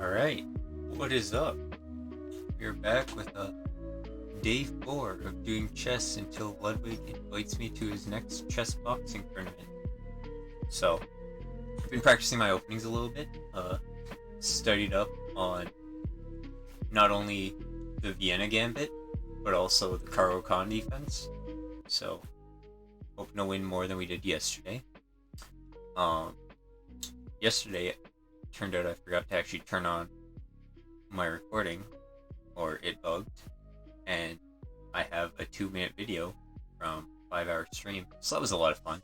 Alright, what is up? We're back with day 4 of doing chess until Ludwig invites me to his next chess boxing tournament. So, I've been practicing my openings a little bit, studied up on not only the Vienna Gambit, but also the Caro-Kann defense. So, hoping to win more than we did yesterday. Yesterday, it turned out I forgot to actually turn on my recording, or it bugged, and I have a 2-minute video from a 5-hour stream, so that was a lot of fun.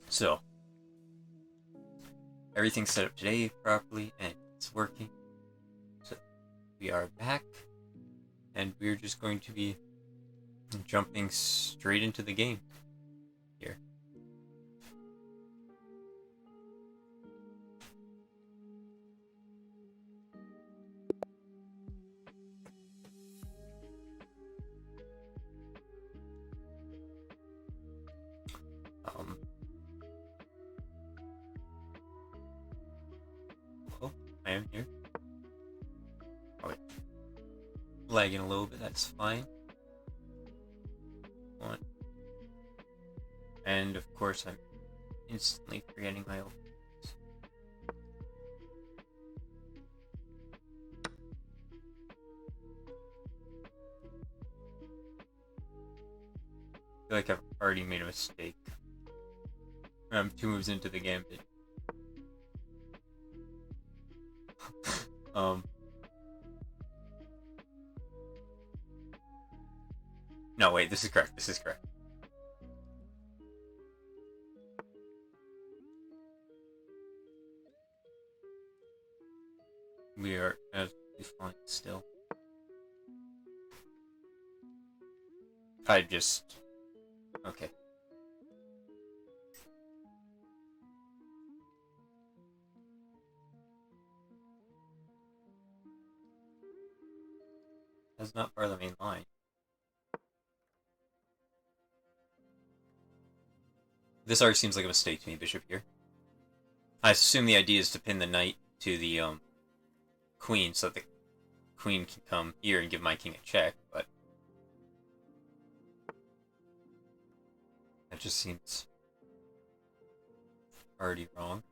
So everything's set up today properly and it's working. So we are back, and we're just going to be jumping straight into the game here. Well, I am here. Oh, wait. Lagging a little bit, that's fine. And of course, I'm instantly forgetting my openings. I feel like I've already made a mistake. I'm 2 moves into the gambit. No, wait, this is correct. This is correct. We are absolutely fine still. I just... Okay. That's not part of the main line. This already seems like a mistake to me, bishop here. I assume the idea is to pin the knight to the queen so that the queen can come here and give my king a check, but that just seems already wrong.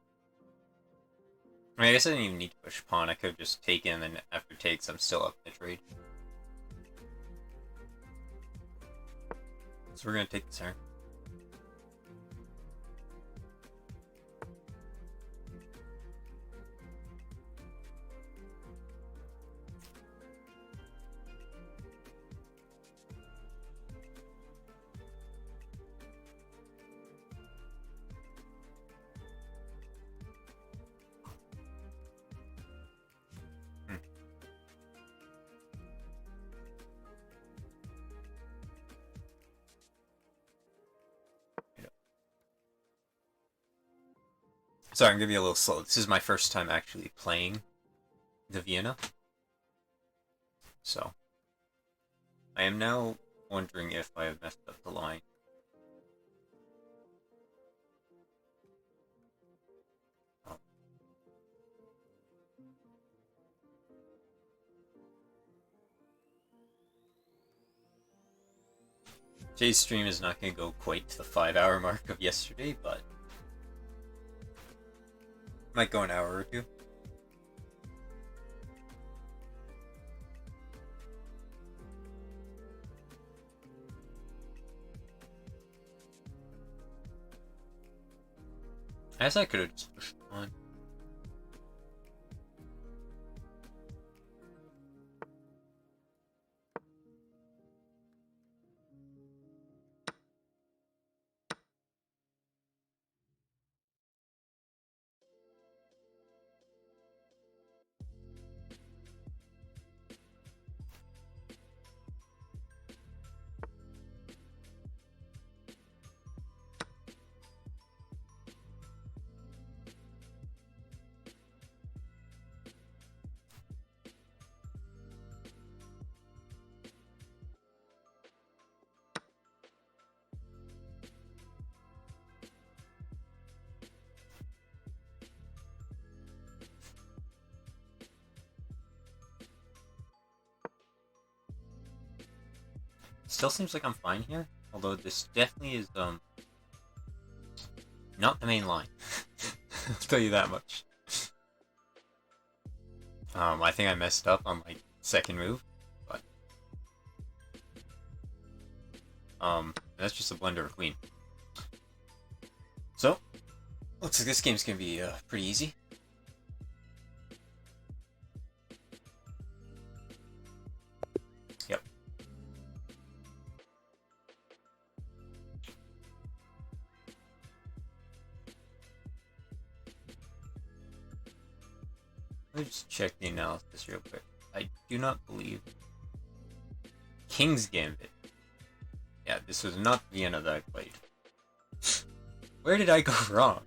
I mean, I guess I didn't even need to push pawn. I could have just taken, and after takes, I'm still up in the trade. So we're gonna take this turn. Sorry, I'm gonna be a little slow. This is my first time actually playing the Vienna. So, I am now wondering if I have messed up the line. Today's stream is not going to go quite to the 5-hour mark of yesterday, but might go an hour or two. I guess I could have just pushed on. Still seems like I'm fine here, although this definitely is not the main line. I'll tell you that much. I think I messed up on my second move, but that's just a blender of queen. So looks like this game's gonna be pretty easy. Yep. Let me just check the analysis real quick. I do not believe King's Gambit. Yeah, this was not Vienna that I played. Where did I go wrong?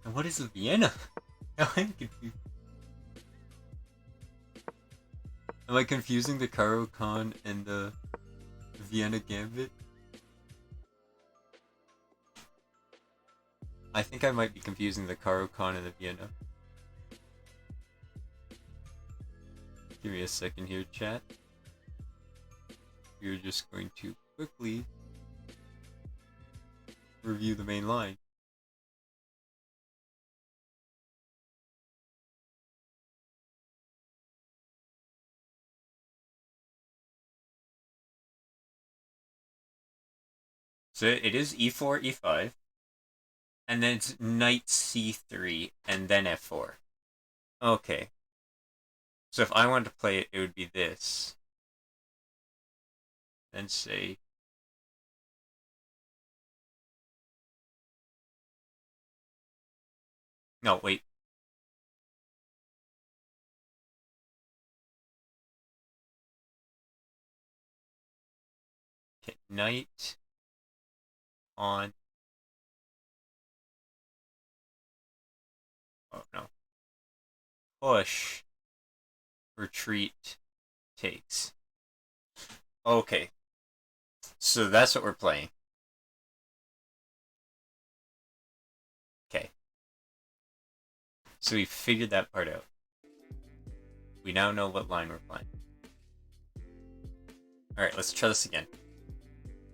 And what is a Vienna? Now I'm confused. Am I confusing the Karo Khan and the Vienna Gambit? I think I might be confusing the Karo Khan and the Vienna. Give me a second here, chat. We're just going to quickly review the main line. So it is e4, e5, and then it's knight c3, and then f4. Okay. So if I wanted to play it, it would be this. Then say... No, wait. Okay, knight on... Oh, no. Push. Retreat. Takes. Okay. So that's what we're playing. Okay. So we figured that part out. We now know what line we're playing. Alright, let's try this again.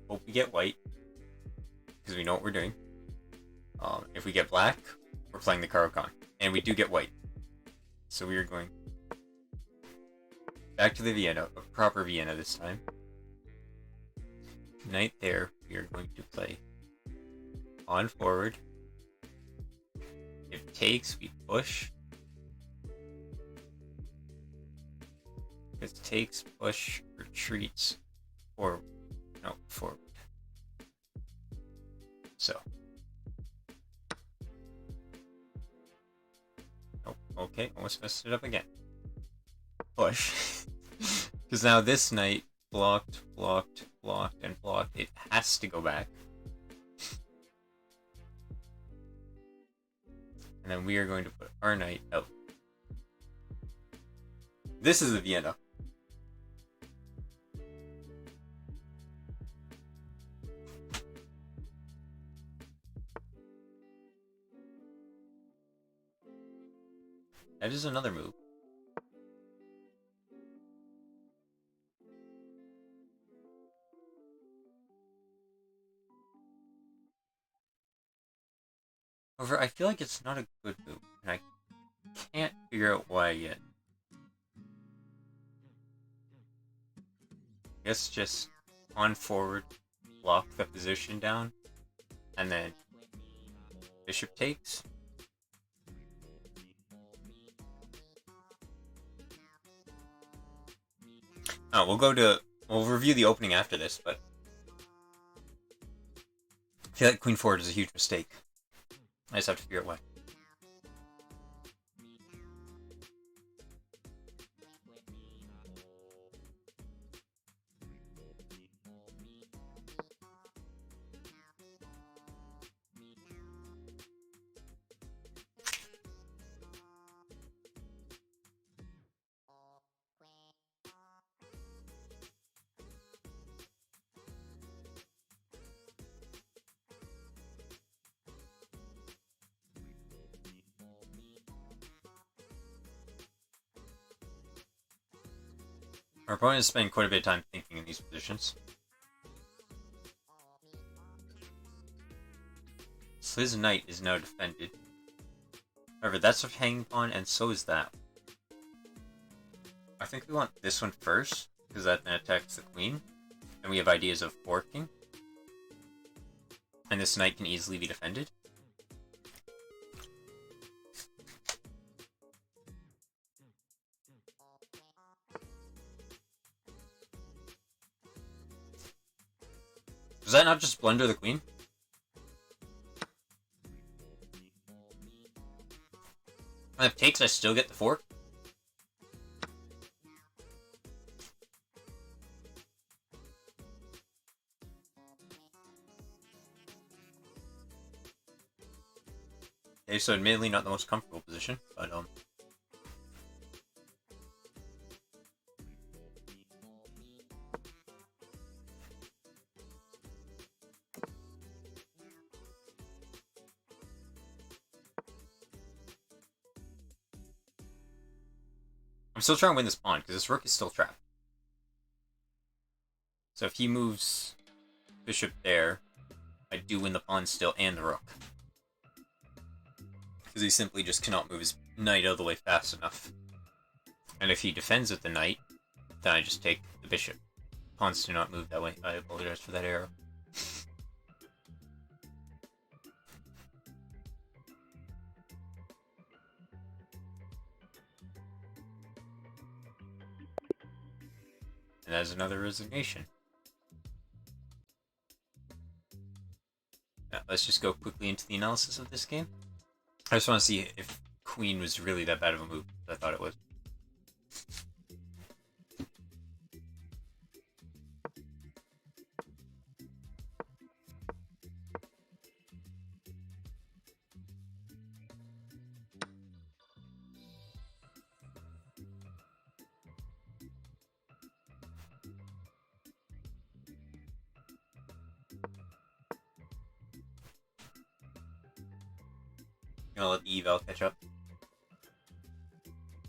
Hope we get white, because we know what we're doing. If we get black, we're playing the Karo Khan. And we do get white. So we are going back to the Vienna, a proper Vienna this time. Knight there, we are going to play on forward. If takes, we push. If it takes, push, retreats, or no, forward. So. Oh, okay, almost messed it up again. Push. Because now this knight blocked, blocked, blocked, and blocked. It has to go back. And then we are going to put our knight out. This is a Vienna. That is another move. However, I feel like it's not a good move, and I can't figure out why yet. I guess just on forward, block the position down, and then bishop takes. Oh, we'll review the opening after this, but I feel like queen forward is a huge mistake. I just have to figure out why. Our opponent is spending quite a bit of time thinking in these positions. So his knight is now defended. However, that's a hanging pawn, and so is that. I think we want this one first, because that then attacks the queen. And we have ideas of forking. And this knight can easily be defended. Does that not just blunder the queen? And if takes, I still get the fork? Okay, so admittedly not the most comfortable position, but I'm still trying to win this pawn, because this rook is still trapped. So if he moves bishop there, I do win the pawn still, and the rook. Because he simply just cannot move his knight out of the way fast enough. And if he defends with the knight, then I just take the bishop. Pawns do not move that way. I apologize for that arrow. And that's another resignation. Now, let's just go quickly into the analysis of this game. I just want to see if queen was really that bad of a move. I thought it was. Gonna let the eval catch up.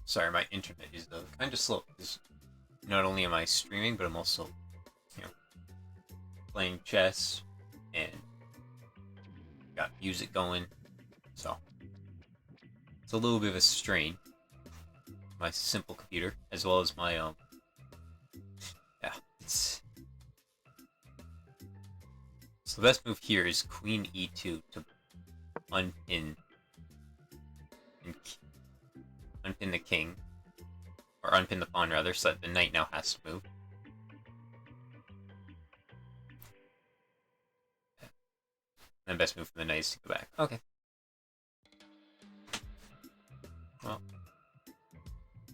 Sorry, my internet is kind of slow. Because not only am I streaming, but I'm also, playing chess and got music going. So it's a little bit of a strain. My simple computer, as well as my it's. So the best move here is Queen E2 to unpin the king, or unpin the pawn rather, so that the knight now has to move. And the best move for the knight is to go back. Okay. Well,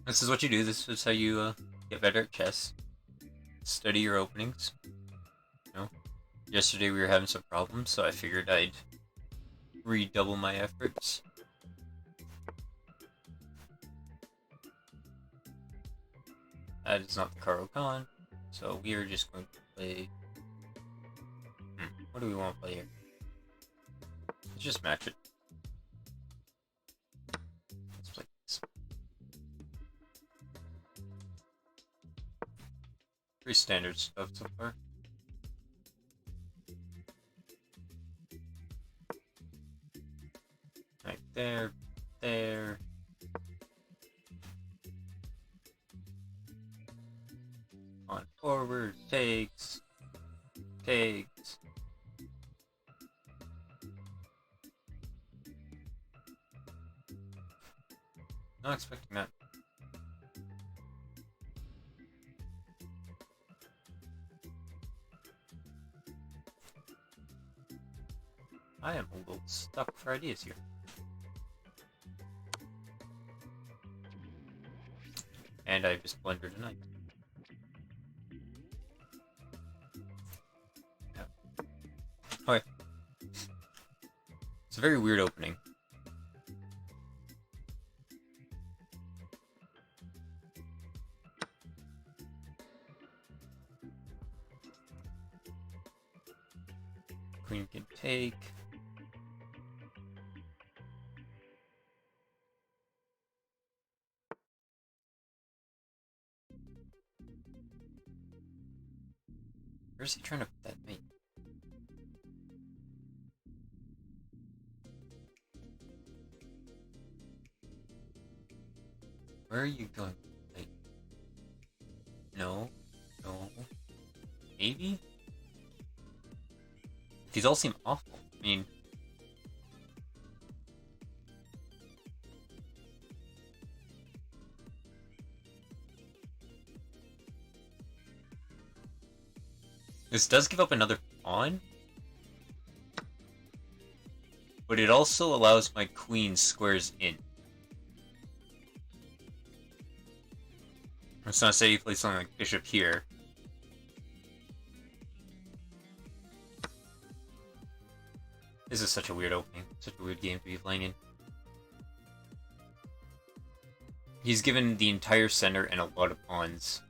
this is what you do. This is how you get better at chess. Study your openings. Yesterday we were having some problems, so I figured I'd redouble my efforts. That is not the Karo Khan, so we are just going to play... What do we want to play here? Let's just match it. Let's play this. Pretty standard stuff so far. Right there, there. On forward, takes. Not expecting that. I am a little stuck for ideas here. And I've just blundered a knight. Okay. It's a very weird opening. Queen can take. Where's he trying to put that knight? Where are you going? Like, no, no, maybe? These all seem awful. I mean, this does give up another pawn, but it also allows my queen squares in. Let's not say you play something like bishop here. This is such a weird opening, such a weird game to be playing in. He's given the entire center and a lot of pawns,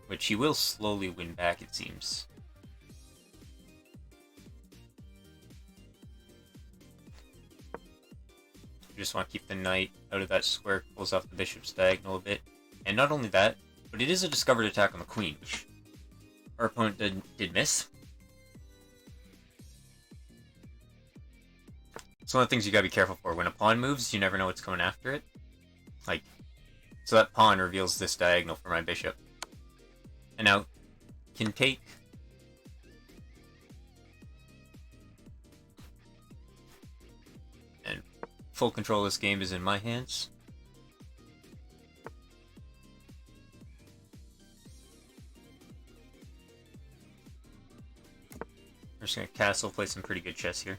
which he will slowly win back, it seems. You just want to keep the knight out of that square, pulls off the bishop's diagonal a bit. And not only that, but it is a discovered attack on the queen, which our opponent did miss. It's one of the things you gotta be careful for. When a pawn moves, you never know what's coming after it. Like, so that pawn reveals this diagonal for my bishop. And now, can take... And full control of this game is in my hands. We're just gonna castle, play some pretty good chess here.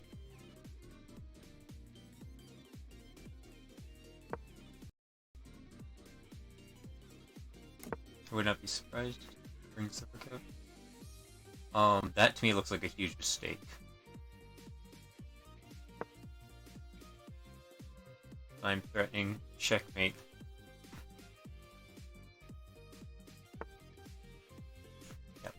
I would not be surprised if it brings the work out. That to me looks like a huge mistake. I'm threatening checkmate. Yep.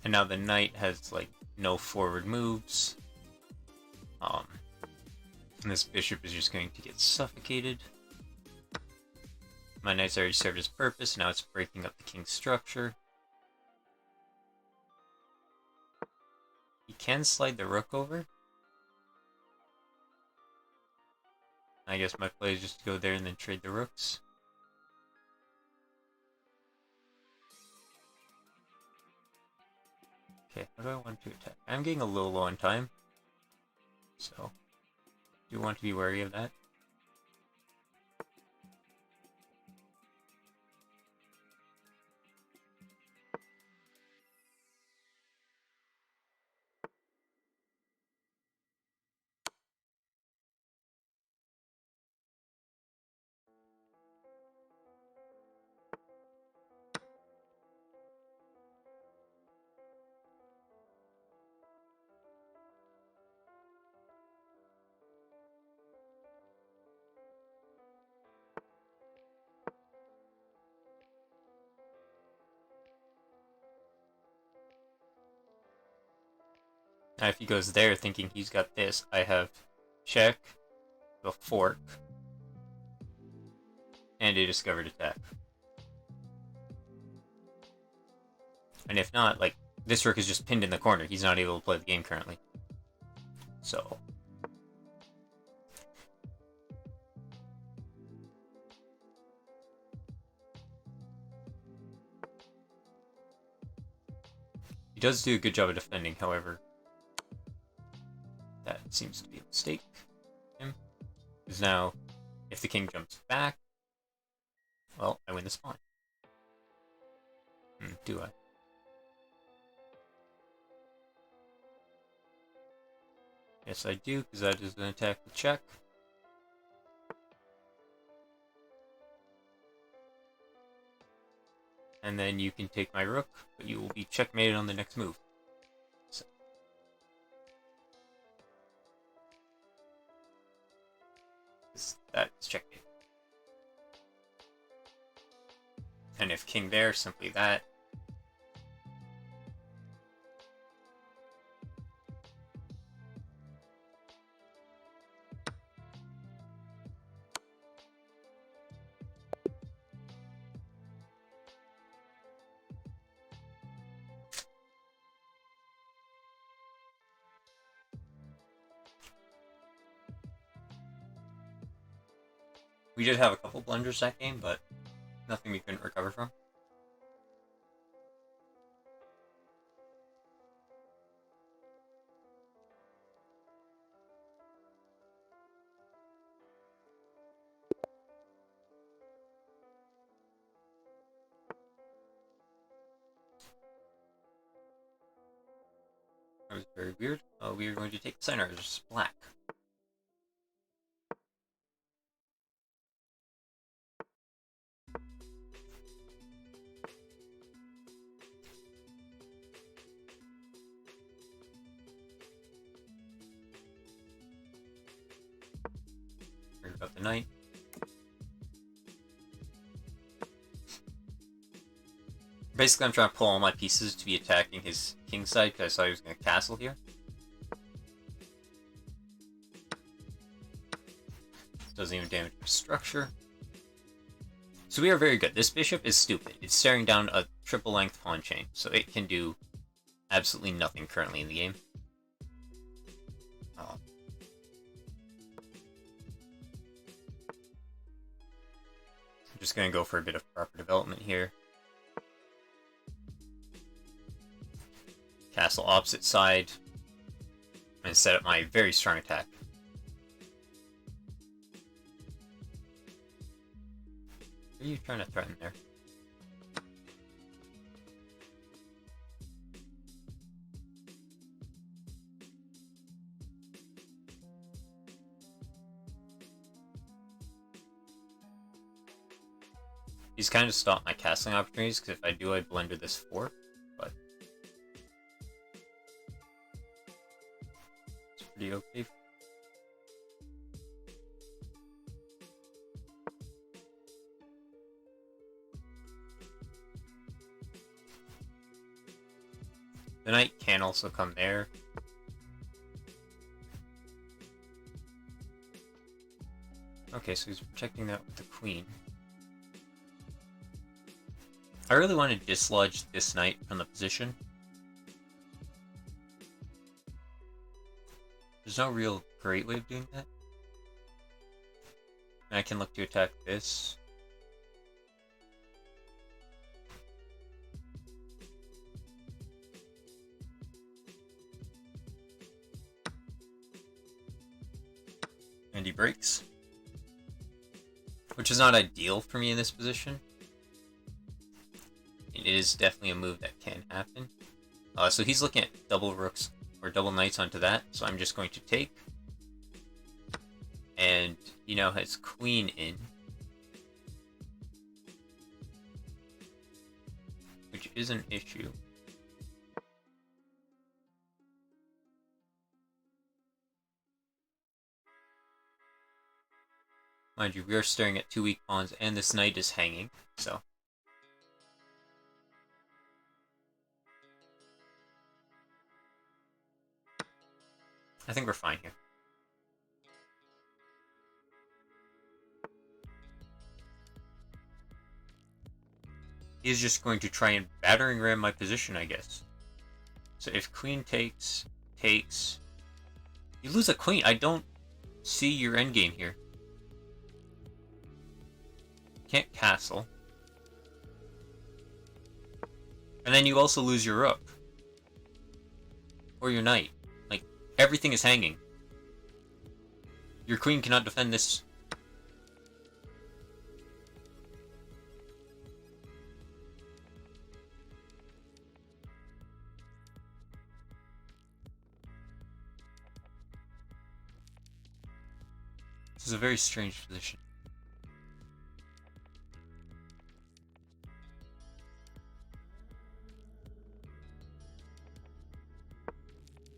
And now the knight has like no forward moves. And this bishop is just going to get suffocated. My knight's already served its purpose, now it's breaking up the king's structure. He can slide the rook over. I guess my play is just to go there and then trade the rooks. Okay, how do I want to attack? I'm getting a little low on time, so do want to be wary of that. Now if he goes there thinking he's got this, I have check, the fork, and a discovered attack. And if not, like, this rook is just pinned in the corner. He's not able to play the game currently. So... he does do a good job of defending, however. That seems to be a mistake. Because now, if the king jumps back, well, I win the pawn. Do I? Yes, I do, because that is an attack with check. And then you can take my rook, but you will be checkmated on the next move. So. That is checkmate. And if king there, simply that. We did have a couple blunders that game, but nothing we couldn't recover from. That was very weird. We are going to take the center as black. Worry about the knight. Basically, I'm trying to pull all my pieces to be attacking his king side because I saw he was going to castle here. Doesn't even damage my structure. So we are very good. This bishop is stupid. It's staring down a triple length pawn chain, so it can do absolutely nothing currently in the game. I'm just going to go for a bit of proper development here. Castle opposite side, and set up my very strong attack. What are you trying to threaten there? He's kind of stopped my castling opportunities, because if I do, I blender this 4, but it's pretty okay. The knight can also come there. Okay, so he's protecting that with the queen. I really want to dislodge this knight from the position. There's no real great way of doing that. And I can look to attack this. And he breaks. Which is not ideal for me in this position. It is definitely a move that can happen. So he's looking at double rooks or double knights onto that, so I'm just going to take. And he now has queen in, which is an issue. Mind you, we are staring at 2 weak pawns, and this knight is hanging, so. I think we're fine here. He's just going to try and battering ram my position, I guess. So if queen takes, you lose a queen. I don't see your endgame here. Can't castle. And then you also lose your rook. Or your knight. Like, everything is hanging. Your queen cannot defend this. This is a very strange position.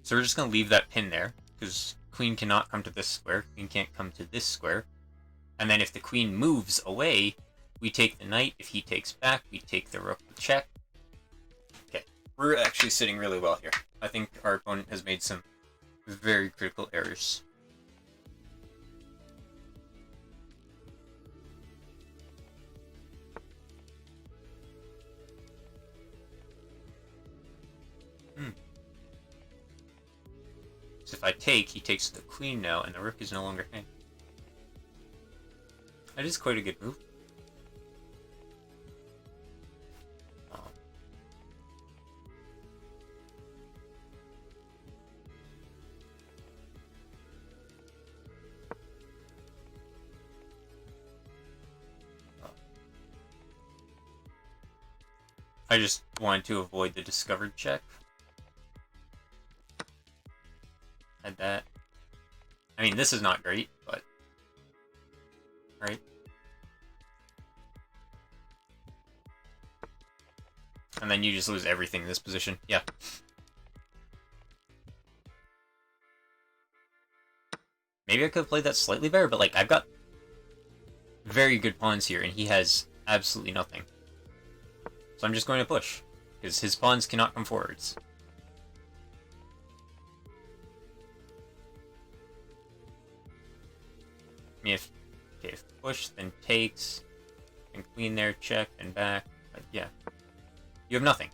So we're just going to leave that pin there, because queen cannot come to this square, queen can't come to this square. And then if the queen moves away, we take the knight. If he takes back, we take the rook to check. Okay, we're actually sitting really well here. I think our opponent has made some very critical errors. So if I take, he takes the queen now, and the rook is no longer hanging. That is quite a good move. I just wanted to avoid the discovered check. Had that. I mean, this is not great, but... Right? And then you just lose everything in this position. Yeah. Maybe I could have played that slightly better, but, like, I've got very good pawns here, and he has absolutely nothing. So I'm just going to push, because his pawns cannot come forwards. I mean, if push, then takes, and queen there, check, and back. But yeah. You have nothing.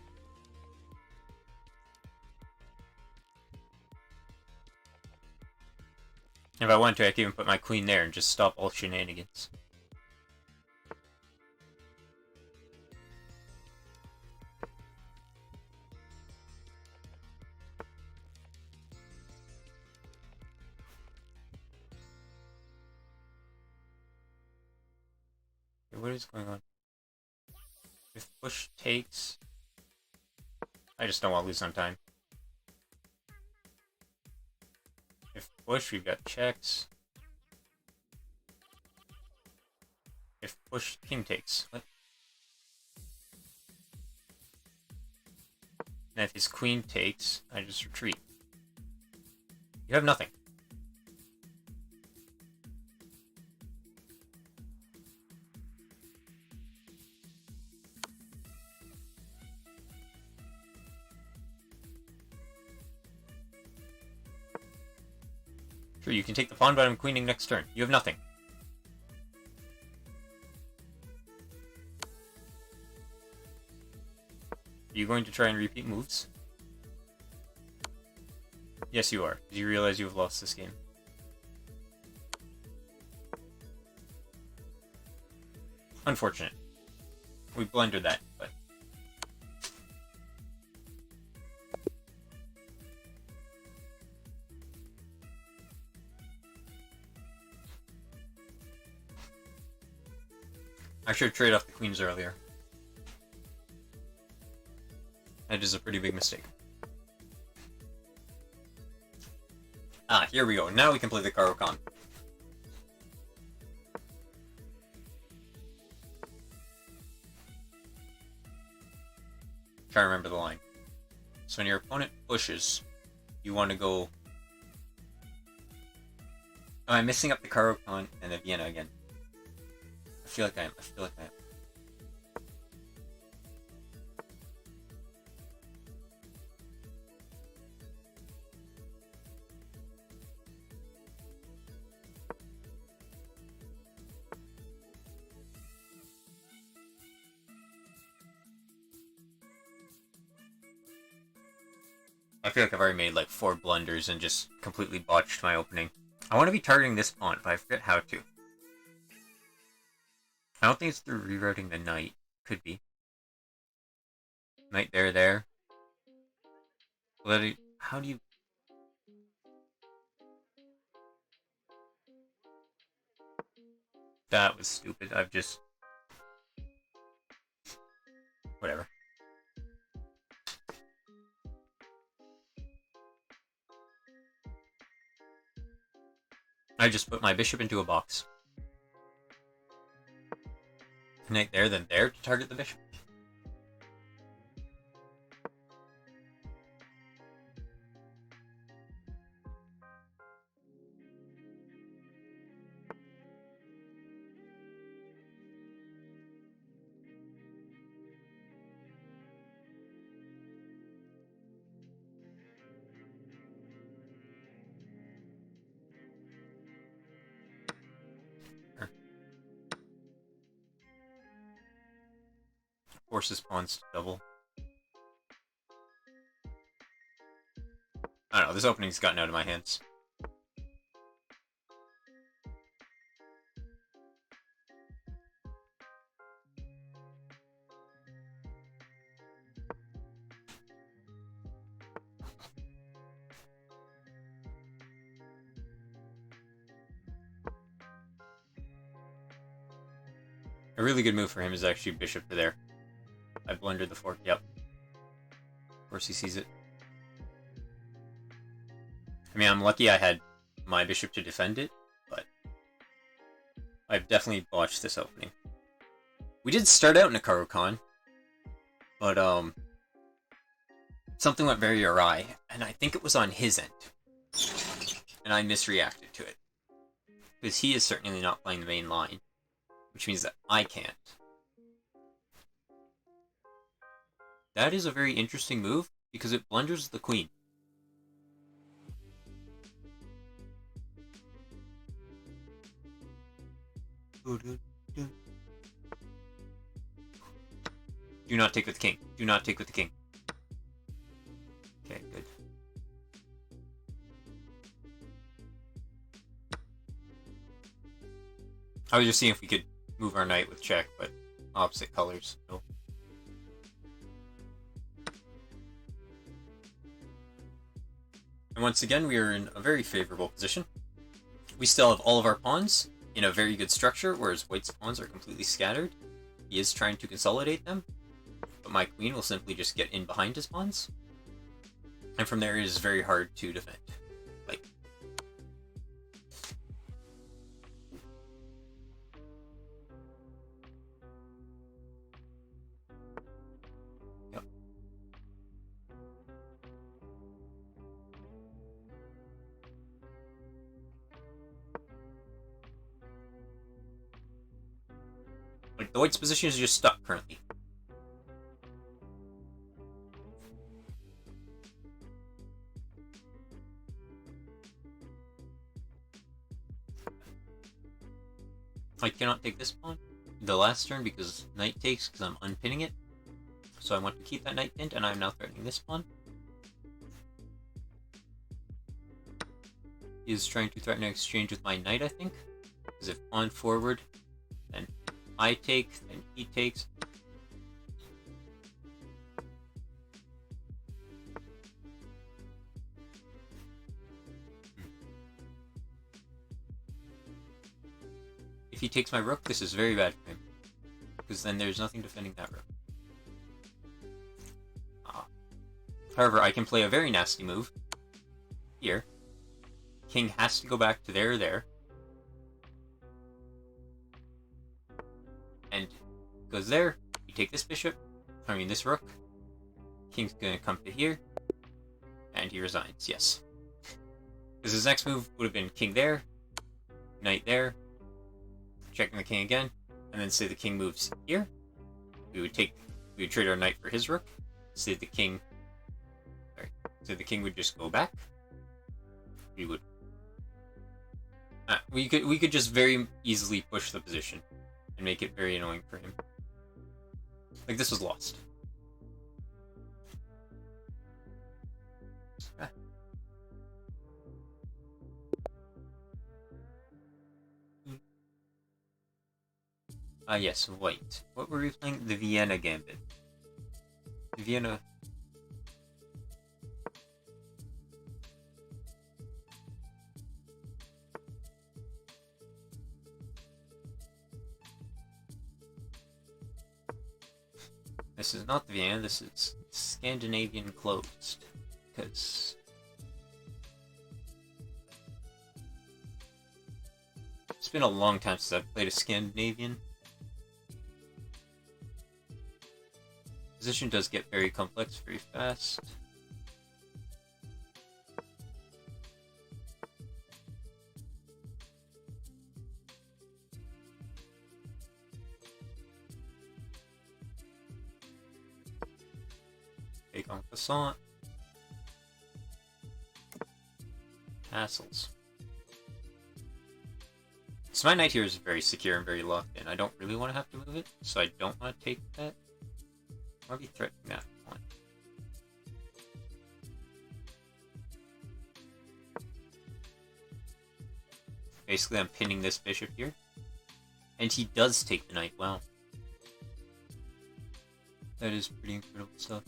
If I wanted to, I could even put my queen there and just stop all shenanigans. Okay, what is going on? If push takes... I just don't want to lose on time. If push, we've got checks. If push, king takes. What? And if his queen takes, I just retreat. You have nothing. Sure, you can take the pawn, but I'm queening next turn. You have nothing. Are you going to try and repeat moves? Yes, you are. Do you realize you have lost this game? Unfortunate. We blundered that, but... I should trade off the queens earlier. That is a pretty big mistake. Ah, here we go. Now we can play the Caro-Kann. Try to remember the line. So when your opponent pushes, you want to go... Am I missing up the Caro-Kann and the Vienna again? I feel like I am. I feel like I've already made like 4 blunders and just completely botched my opening. I want to be targeting this pawn, but I forget how to. I don't think it's through rerouting the knight. Could be. Knight there. How do you... That was stupid. I've just... Whatever. I just put my bishop into a box. Knight there, then there to target the bishop. Forces pawns to double. I don't know, this opening's gotten out of my hands. A really good move for him is actually bishop to there. I blundered the fork. Yep. Of course he sees it. I mean, I'm lucky I had my bishop to defend it, but I've definitely botched this opening. We did start out in a Caro-Kann, but something went very awry, and I think it was on his end, and I misreacted to it. Because he is certainly not playing the main line, which means that I can't. That is a very interesting move, because it blunders the queen. Do not take with the king. Do not take with the king. Okay, good. I was just seeing if we could move our knight with check, but opposite colors. No. And once again, we are in a very favorable position. We still have all of our pawns in a very good structure, whereas white's pawns are completely scattered. He is trying to consolidate them, but my queen will simply just get in behind his pawns. And from there, it is very hard to defend. Like, yep. Like, the white's position is just stuck currently. I cannot take this pawn the last turn because knight takes, because I'm unpinning it. So I want to keep that knight pinned, and I'm now threatening this pawn. He is trying to threaten an exchange with my knight, I think. Because if pawn forward, then I take, then he takes. If he takes my rook, this is very bad for him. Because then there's nothing defending that rook. However, I can play a very nasty move. Here. King has to go back to there. And goes there. You take this bishop. I mean this rook. King's gonna come to here. And he resigns, yes. Because his next move would have been king there. Knight there. Checking the king again, and then say the king moves here. We would trade our knight for his rook. Say the king would just go back. We could just very easily push the position and make it very annoying for him. Like, this was lost. Yes, white. What were we playing? The Vienna Gambit. The Vienna... This is not the Vienna, this is Scandinavian closed. Because... it's been a long time since I've played a Scandinavian. Position does get very complex very fast. Take on croissant. Castles. So my knight here is very secure and very locked in. I don't really want to have to move it, so I don't want to take that. I'll be threatening that one. Basically, I'm pinning this bishop here. And he does take the knight. Wow. That is pretty incredible stuff.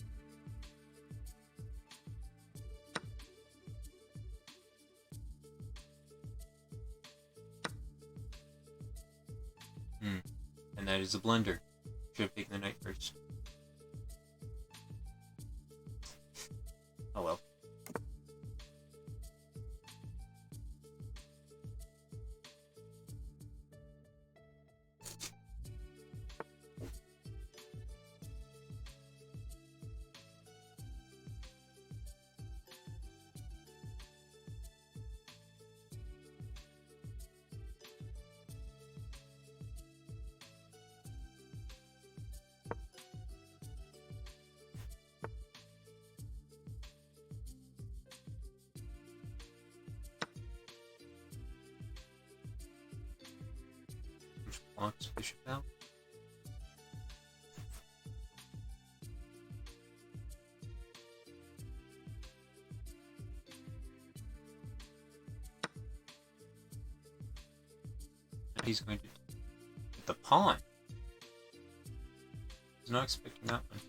And that is a blunder. Should have taken the knight first. Oh well. Wants bishop out. And he's going to get the pawn. I was not expecting that one.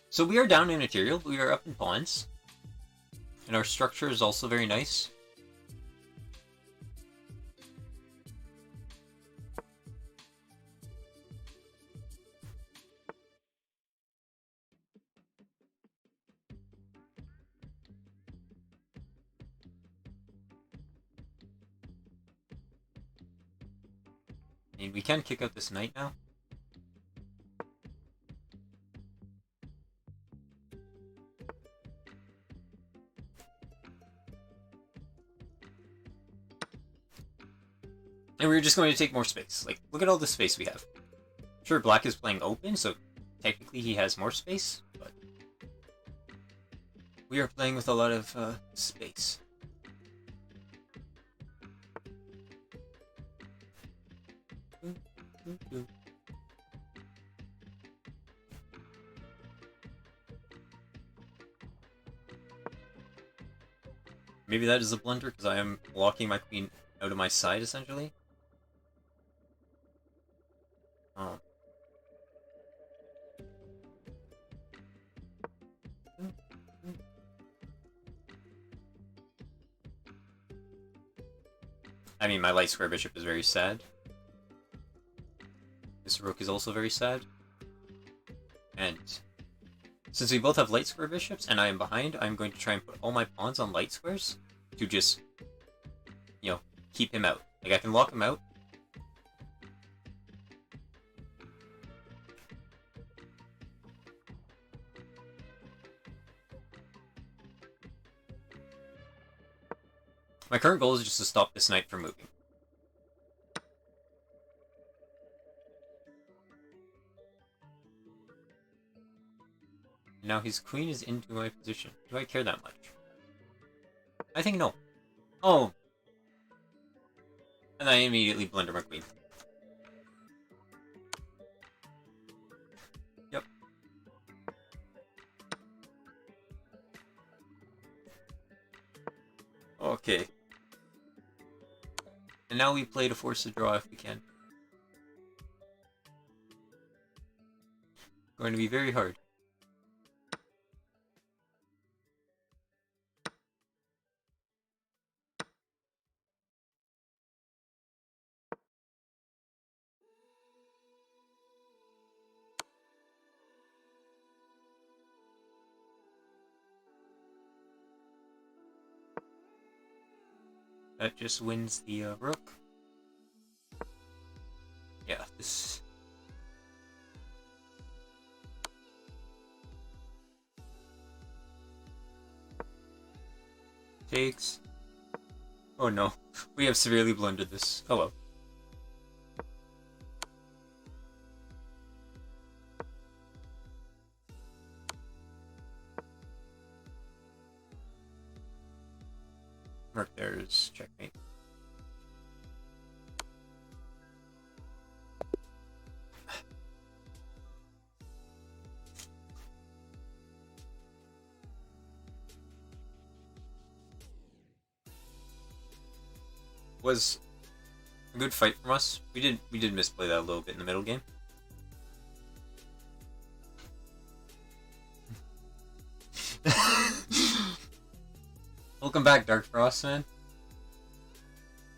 So we are down in material, we are up in pawns. And our structure is also very nice. And we can kick out this knight now. And we're just going to take more space. Like, look at all the space we have. Sure, black is playing open, so technically he has more space, but we are playing with a lot of space. Maybe that is a blunder, because I am blocking my queen out of my side, essentially. I mean, my light square bishop is very sad. This rook is also very sad. And since we both have light square bishops and I am behind, I'm going to try and put all my pawns on light squares to just, you know, keep him out. Like, I can lock him out. My current goal is just to stop this knight from moving. Now his queen is into my position. Do I care that much? I think no. Oh! And I immediately blunder my queen. Yep. Okay. And now we play to force a draw if we can. Going to be very hard. That just wins the rook. Yeah, this... takes... Oh no, we have severely blundered this. Oh well. Mark there is checkmate. Was a good fight from us. We did misplay that a little bit in the middle game. Welcome back, Dark Frost, man.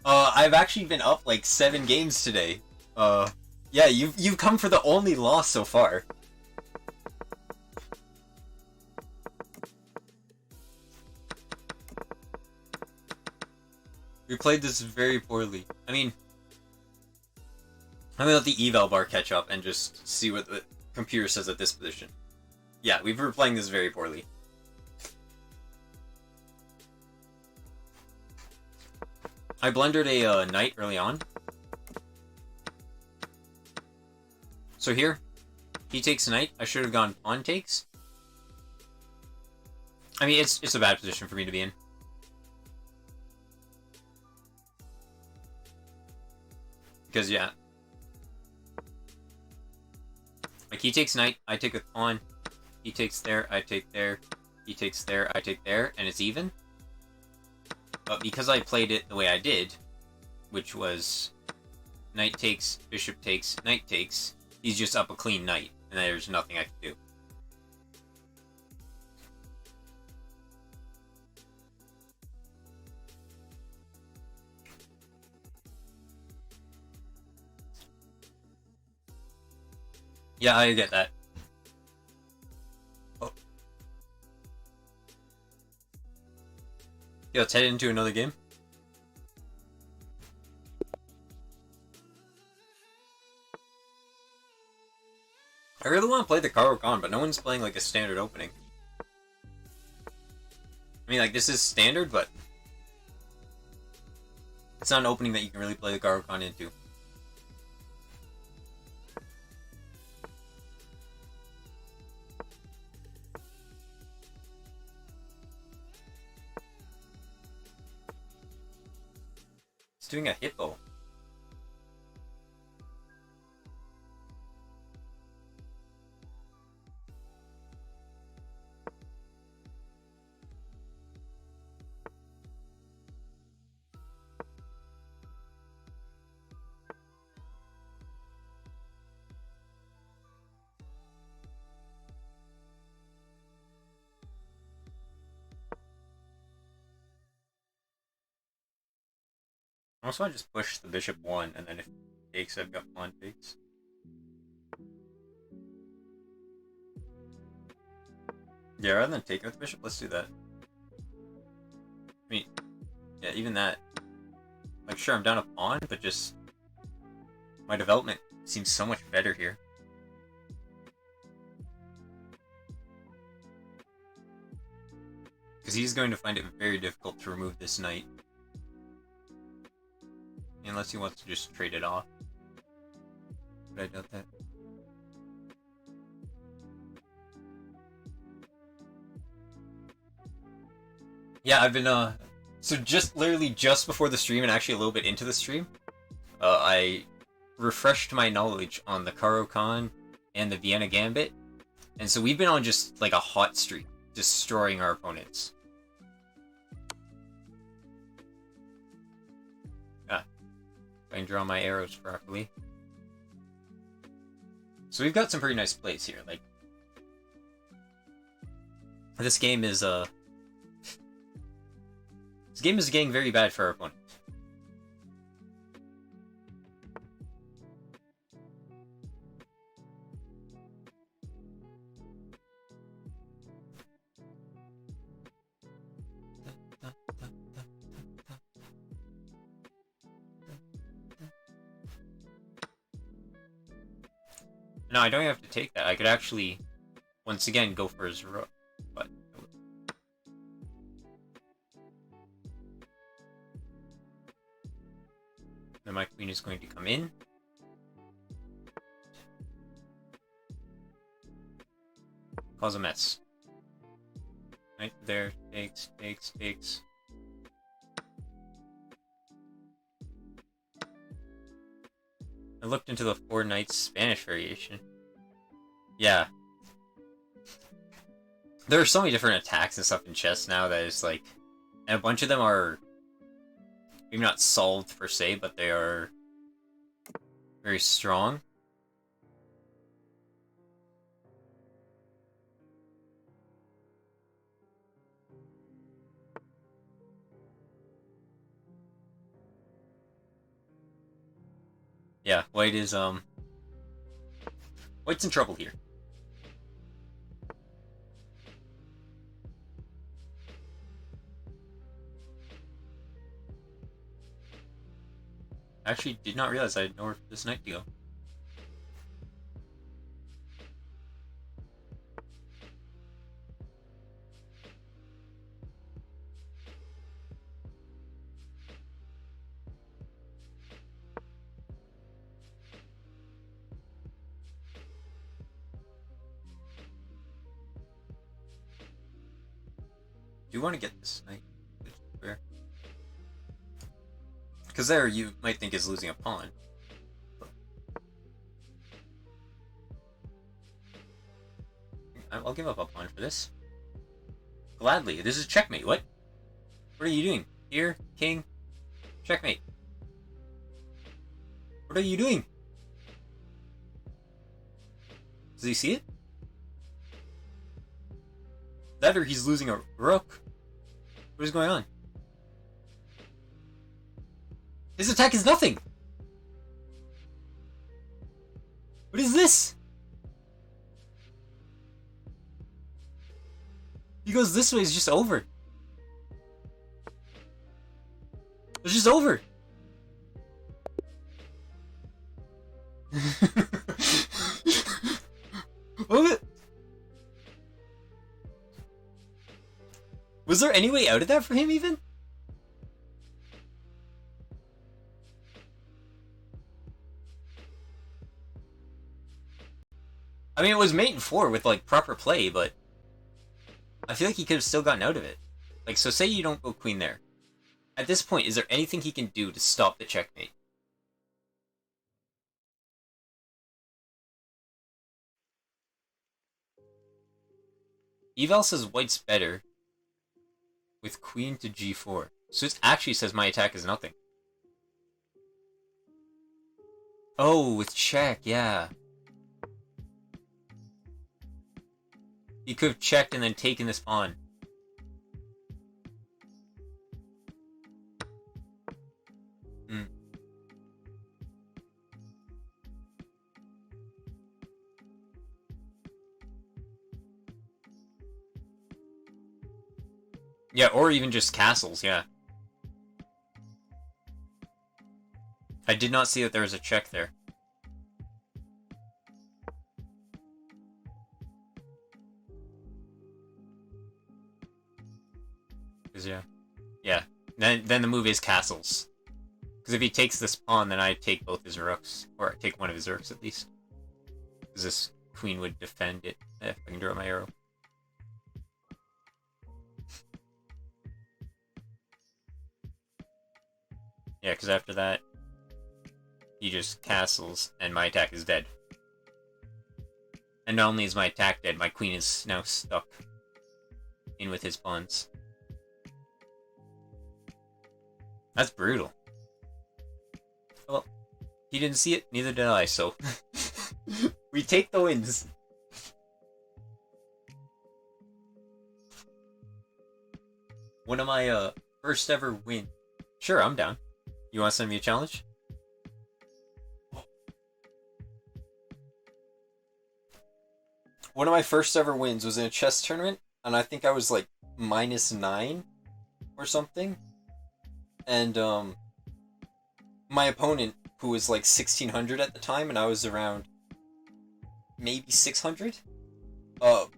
I've actually been up like 7 games today. Yeah, you've come for the only loss so far. We played this very poorly. I'm gonna let the eval bar catch up and just see what the computer says at this position. Yeah, we were playing this very poorly. I blundered a knight early on. So here, he takes knight. I should have gone pawn takes. I mean, it's a bad position for me to be in. Because, yeah. Like, he takes knight, I take a pawn. He takes there, I take there. He takes there, I take there, and it's even. But because I played it the way I did, which was knight takes, bishop takes, knight takes, he's just up a clean knight, and there's nothing I can do. Yeah, I get that. Oh. Yeah, let's head into another game. I really want to play the Karo Khan, but no one's playing like a standard opening. I mean, like, this is standard, but it's not an opening that you can really play the Karo Khan into. It's doing a hippo. Also, I just push the bishop 1, and then if it takes, I've got pawn takes. Yeah, rather than taking with the bishop, let's do that. I mean, yeah, even that. Like, sure, I'm down a pawn, but just my development seems so much better here. Because he's going to find it very difficult to remove this knight. Unless he wants to just trade it off. But I doubt that. Yeah, I've been, so literally just before the stream and actually a little bit into the stream, I refreshed my knowledge on the Karo Khan and the Vienna Gambit. And so we've been on just, like, a hot streak, destroying our opponents. I can draw my arrows properly. So we've got some pretty nice plays here. Like, this game is getting very bad for our opponent. No, I don't have to take that. I could actually, once again, go for his rook. But then my queen is going to come in. Cause a mess. Right there, takes. I looked into the 4 knights Spanish variation. Yeah. There are so many different attacks and stuff in chess now that is like... And a bunch of them are... maybe not solved per se, but they are... very strong. Yeah, white's in trouble here. Actually, did not realize I had nowhere for this knight to go. Do you want to get this knight? Because there you might think is losing a pawn. I'll give up a pawn for this. Gladly. This is checkmate. What? What are you doing? Here, king. Checkmate. What are you doing? Does he see it? That or he's losing a rook. What is going on? His attack is nothing! What is this? He goes this way, it's just over. It's just over. What? Was there any way out of that for him even? I mean, it was mate in 4 with, like, proper play, but I feel like he could have still gotten out of it. Like, so say you don't go queen there. At this point, is there anything he can do to stop the checkmate? Eval says white's better with queen to g4. So it actually says my attack is nothing. Oh, with check, yeah. He could have checked and then taken this pawn. Hmm. Yeah, or even just castles, yeah. I did not see that there was a check there. Yeah. Yeah. Then the move is castles. Because if he takes this pawn, then I take both his rooks. Or I take one of his rooks, at least. Because this queen would defend it, if I can draw my arrow. Yeah, because after that, he just castles, and my attack is dead. And not only is my attack dead, my queen is now stuck in with his pawns. That's brutal. Well, he didn't see it, neither did I, so... we take the wins. One of my, first ever win. Sure, I'm down. You want to send me a challenge? One of my first ever wins was in a chess tournament, and I think I was like -9 or something. And my opponent, who was like 1600 at the time, and I was around maybe 600,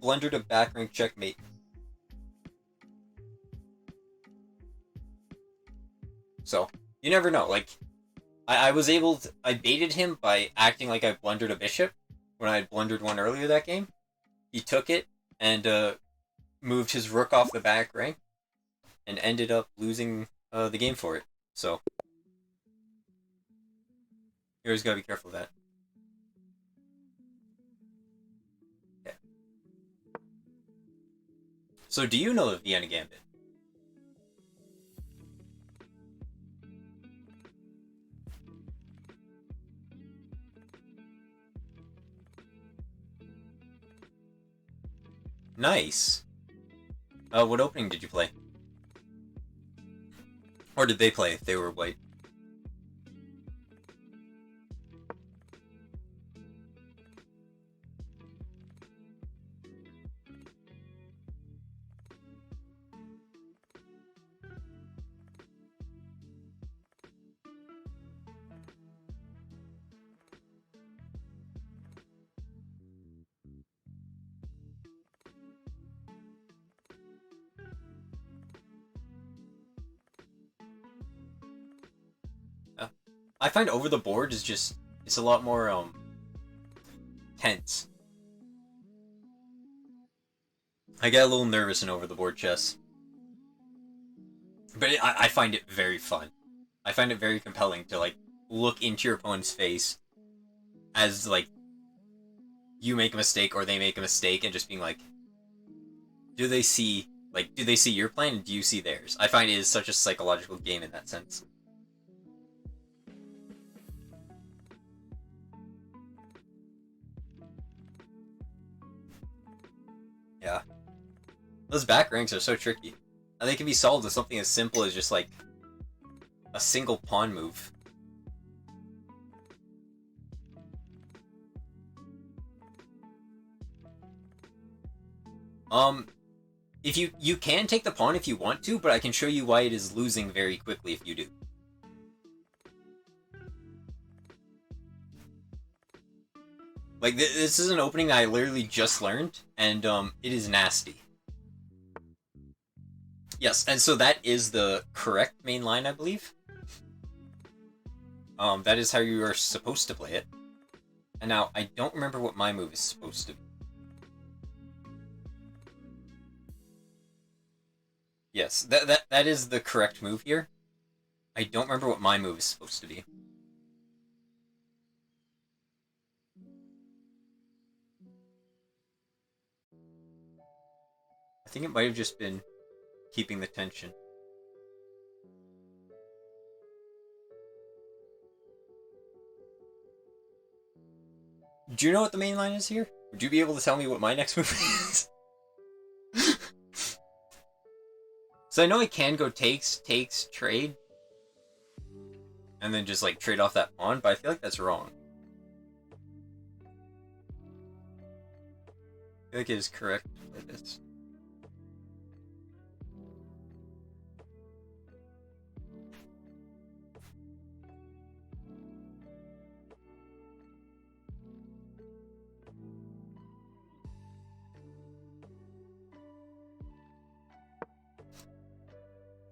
blundered a back rank checkmate. So, you never know. Like, I was able to, I baited him by acting like I blundered a bishop when I had blundered one earlier that game. He took it and moved his rook off the back rank and ended up losing the game for it. So, you always gotta be careful of that. Okay. So, do you know the Vienna Gambit? Nice. What opening did you play? Or did they play if they were white? I find over the board is just, it's a lot more, tense. I get a little nervous in over the board chess. But I find it very fun. I find it very compelling to, like, look into your opponent's face as, like, you make a mistake or they make a mistake and just being like, do they see your plan and do you see theirs? I find it is such a psychological game in that sense. Yeah. Those back ranks are so tricky. And they can be solved with something as simple as just, like, a single pawn move. If you can take the pawn if you want to, but I can show you why it is losing very quickly if you do. Like, this is an opening I literally just learned, and, it is nasty. Yes, and so that is the correct main line, I believe. That is how you are supposed to play it. And now, I don't remember what my move is supposed to be. Yes, that is the correct move here. I don't remember what my move is supposed to be. I think it might have just been keeping the tension. Do you know what the main line is here? Would you be able to tell me what my next move is? So I know I can go takes, trade, and then just, like, trade off that pawn, but I feel like that's wrong. I feel like it is correct to play this.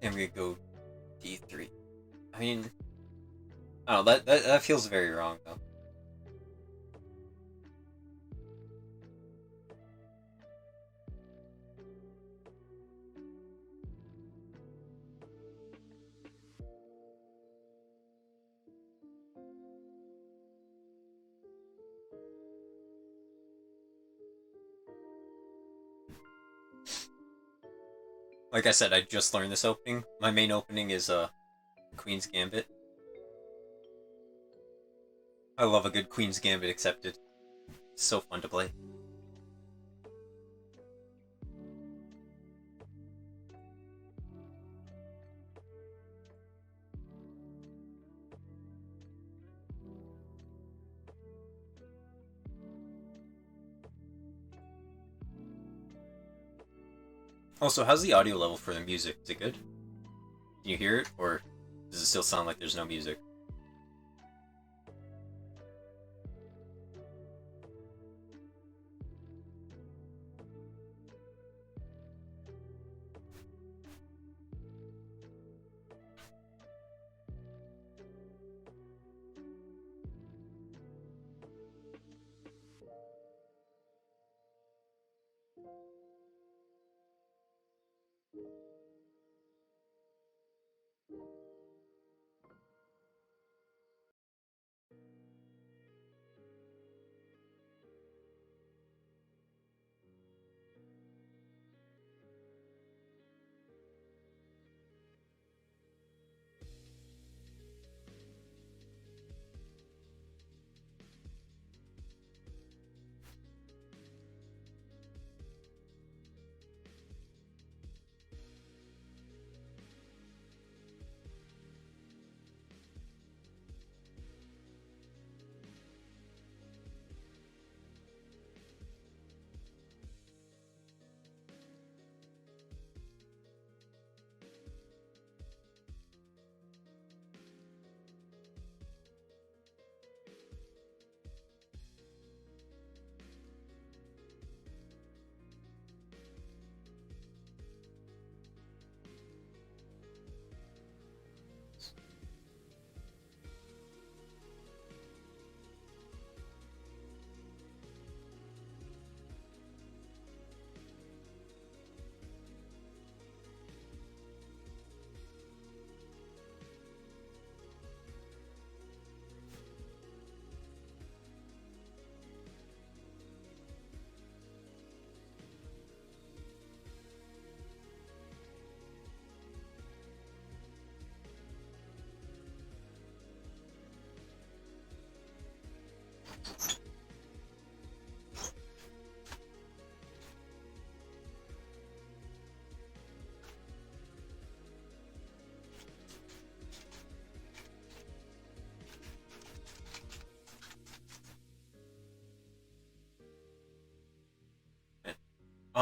I'm gonna go d3. I mean, oh, that feels very wrong though. Like I said, I just learned this opening. My main opening is Queen's Gambit. I love a good Queen's Gambit accepted. It's so fun to play. Also, how's the audio level for the music? Is it good? Can you hear it, or does it still sound like there's no music?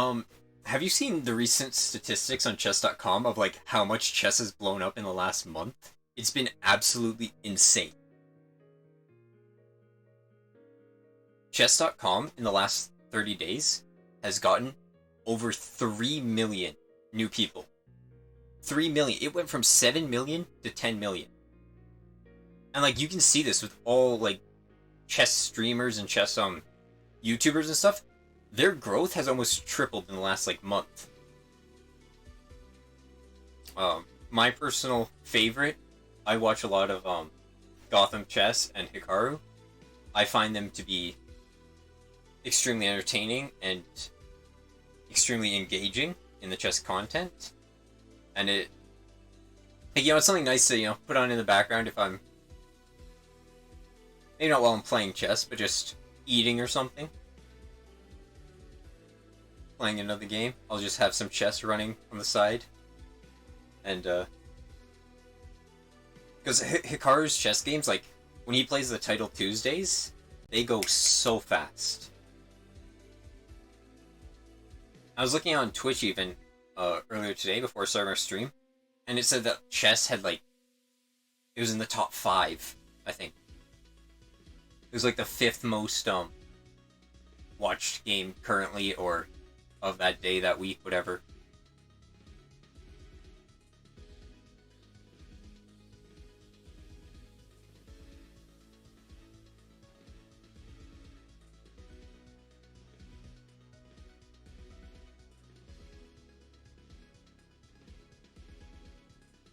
Um, have you seen the recent statistics on chess.com of like how much chess has blown up in the last month? It's been absolutely insane. Chess.com in the last 30 days has gotten over 3 million new people. 3 million. It went from 7 million to 10 million. And like you can see this with all like chess streamers and chess YouTubers and stuff. Their growth has almost tripled in the last like month. My personal favorite, I watch a lot of Gotham Chess and Hikaru. I find them to be extremely entertaining and extremely engaging in the chess content. And it, it's something nice to, put on in the background if I'm, maybe not while I'm playing chess, but just eating or something. Playing another game. I'll just have some chess running on the side. And, because Hikaru's chess games, like, when he plays the Title Tuesdays, they go so fast. I was looking on Twitch even earlier today before starting our stream, and it said that chess had like it was in the top 5, I think. It was like the 5th most watched game currently, or of that day, that week, whatever.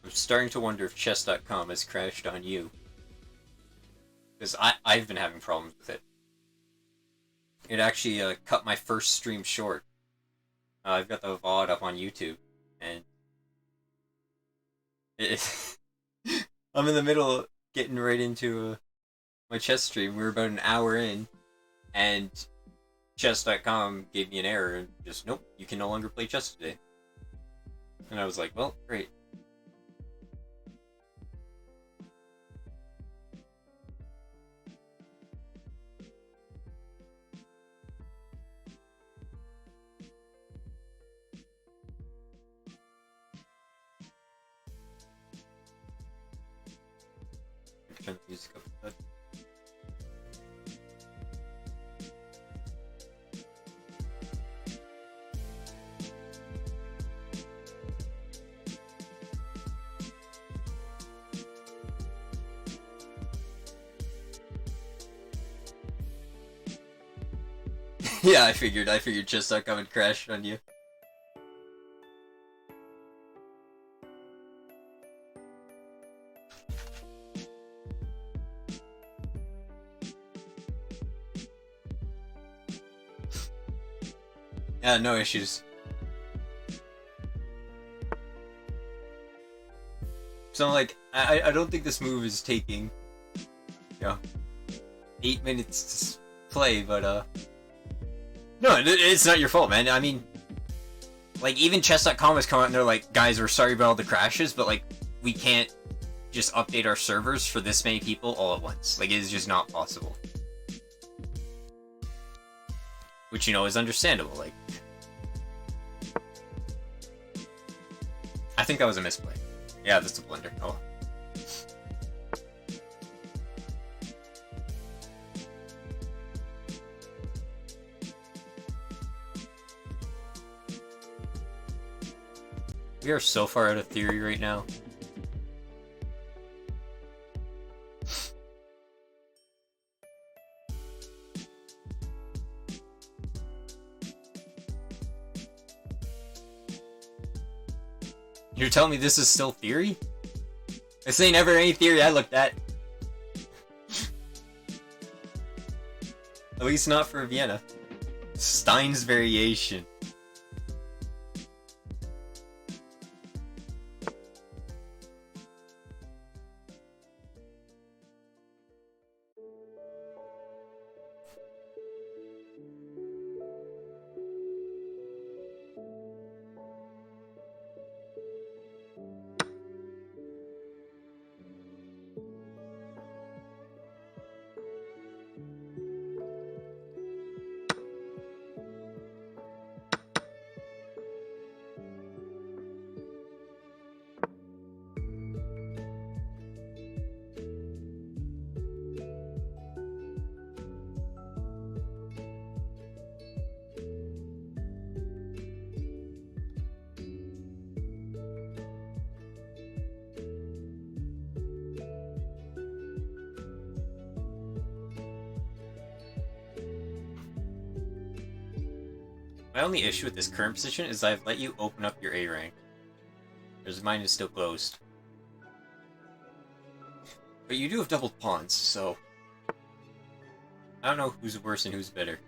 I'm starting to wonder if chess.com has crashed on you. Because I've been having problems with it. It actually cut my first stream short. I've got the VOD up on YouTube, and I'm in the middle of getting right into my chess stream. We're about an hour in, and chess.com gave me an error and just, nope, you can no longer play chess today. And I was like, well, great. Turn the music up a bit. Yeah, I figured chess.com had crashed on you. Yeah, no issues. So like, I don't think this move is taking, 8 minutes to play, but no, it's not your fault, man. I mean, like, even chess.com has come out and they're like, guys, we're sorry about all the crashes, but like, we can't just update our servers for this many people all at once. Like, it is just not possible. Which, is understandable, like. I think that was a misplay. Yeah, that's a blunder. Oh. We are so far out of theory right now. You're telling me this is still theory? This ain't ever any theory I looked at. At least not for Vienna. Stein's variation. My only issue with this current position is I've let you open up your A rank. Whereas mine is still closed. But you do have doubled pawns, so... I don't know who's worse and who's better.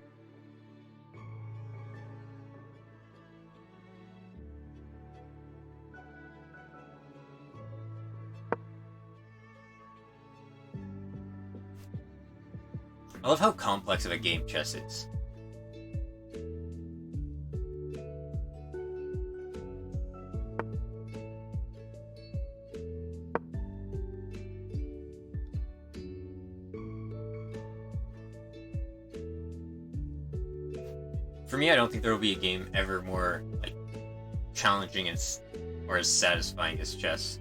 I love how complex of a game chess is. For me, I don't think there will be a game ever more like challenging or as satisfying as chess.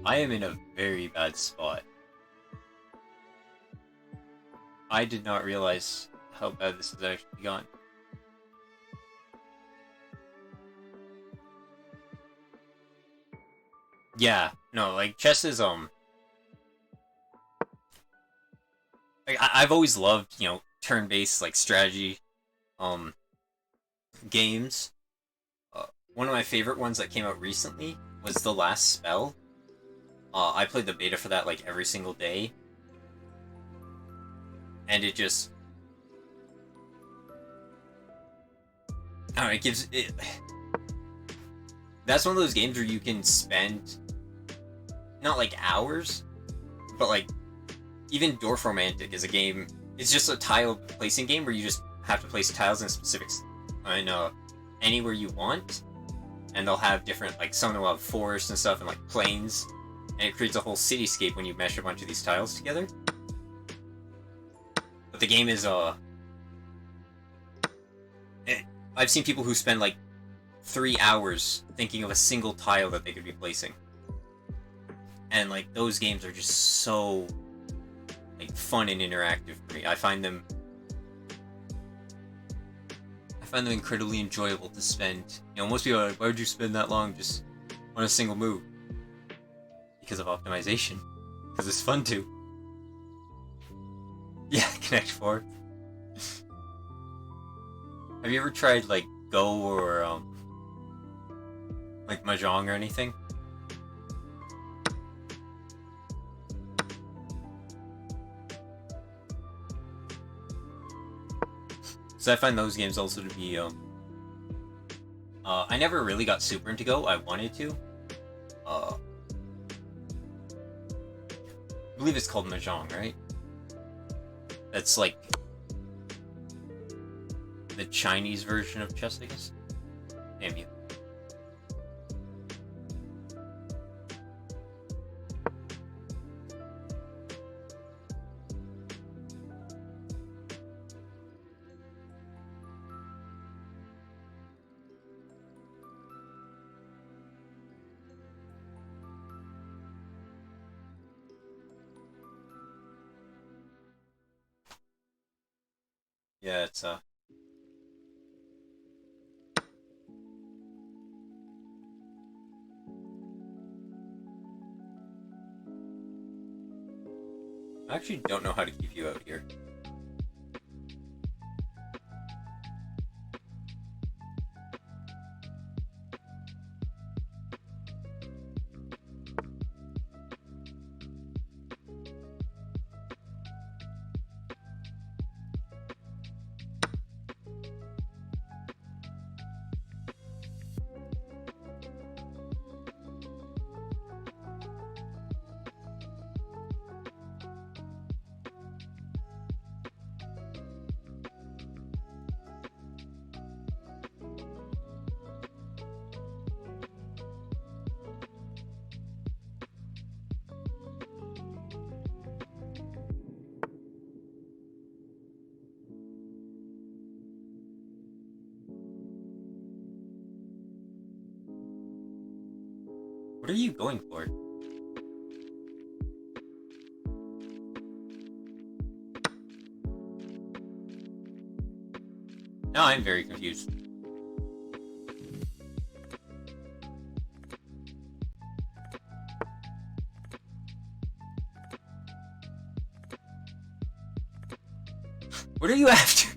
I am in a very bad spot. I did not realize how bad this has actually gone. Yeah, no, like chess is like I've always loved, you know, turn-based like strategy games. One of my favorite ones that came out recently was The Last Spell. I played the beta for that like every single day. And it just... I don't know, it gives... That's one of those games where you can spend... Not like hours, but like... Even Dwarf Romantic is a game... It's just a tile placing game where you just have to place tiles in specifics... anywhere you want. And they'll have different... Like, some will have forests and stuff and like plains. And it creates a whole cityscape when you mesh a bunch of these tiles together. But the game is, I've seen people who spend, like, 3 hours thinking of a single tile that they could be placing. And, like, those games are just so, like, fun and interactive for me. I find them incredibly enjoyable to spend. You know, most people are like, why would you spend that long just on a single move? Because of optimization. Because it's fun to. Yeah, Connect 4. Have you ever tried, like, Go or, like, Mahjong or anything? So I find those games also to be, I never really got super into Go. I wanted to. I believe it's called Mahjong, right? That's like the Chinese version of chess, I guess. Damn you. Yeah, it's I actually don't know how to keep you out here. What are you going for? Now I'm very confused. What are you after?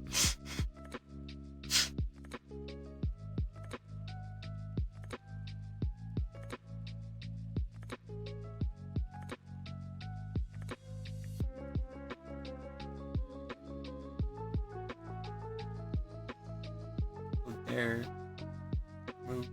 Go there. Move.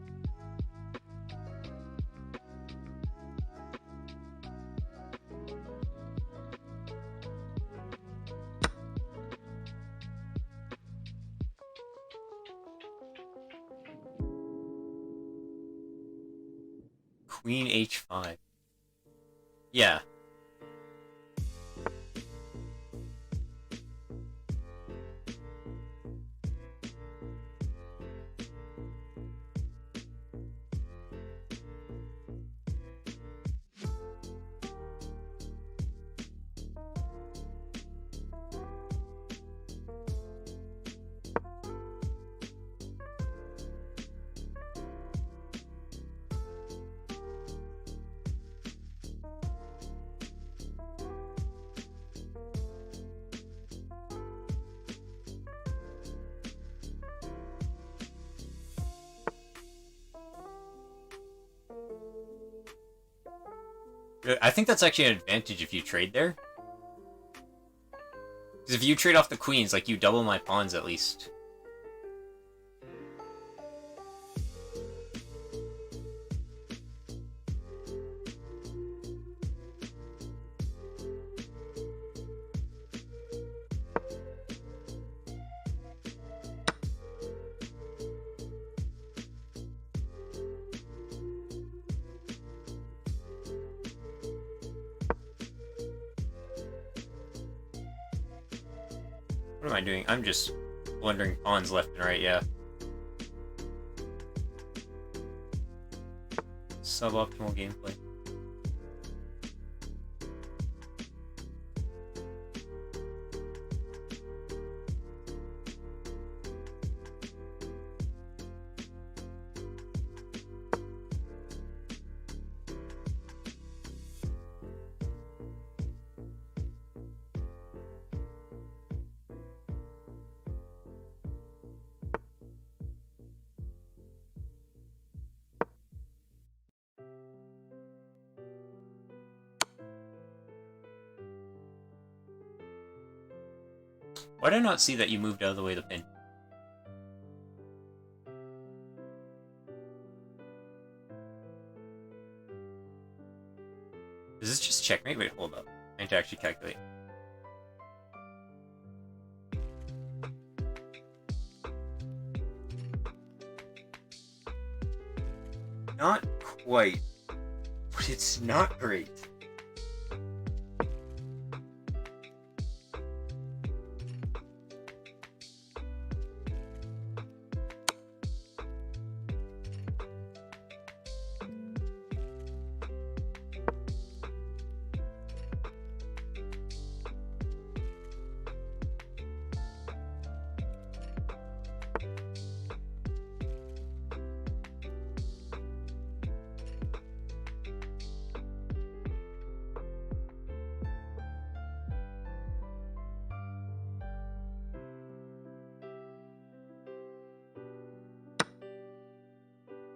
Queen h5. Yeah. I think that's actually an advantage if you trade there. Because if you trade off the queens, like, you double my pawns at least. What am I doing? I'm just blundering pawns left and right, yeah. Suboptimal gameplay. Why did I not see that you moved out of the way of the pin? Is this just checkmate? Wait, hold up. I need to actually calculate. Not quite, but it's not great.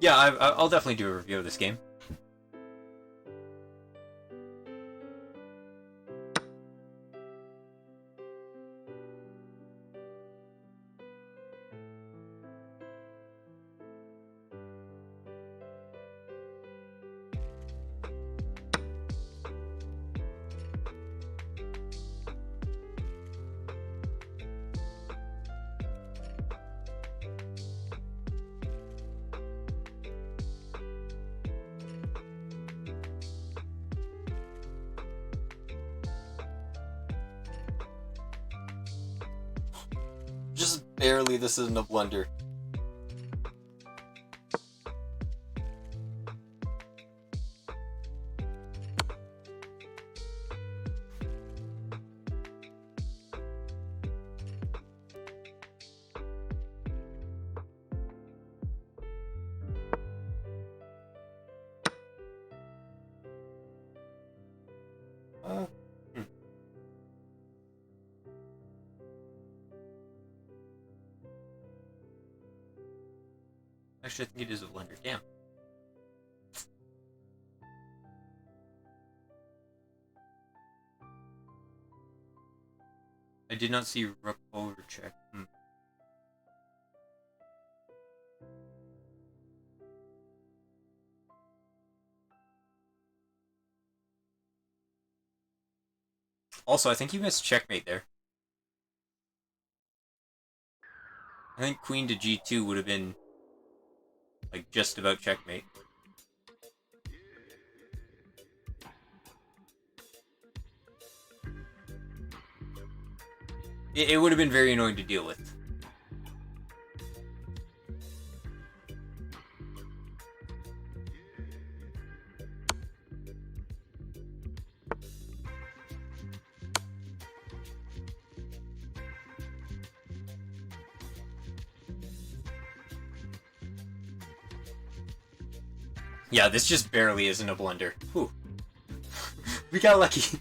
Yeah, I'll definitely do a review of this game. Just barely, this isn't a blunder. Actually, I think it is a blender. Damn. I did not see rook overcheck. Also, I think you missed checkmate there. I think queen to g2 would have been, like, just about checkmate. It would have been very annoying to deal with. Yeah, this just barely isn't a blunder. Whew. We got lucky.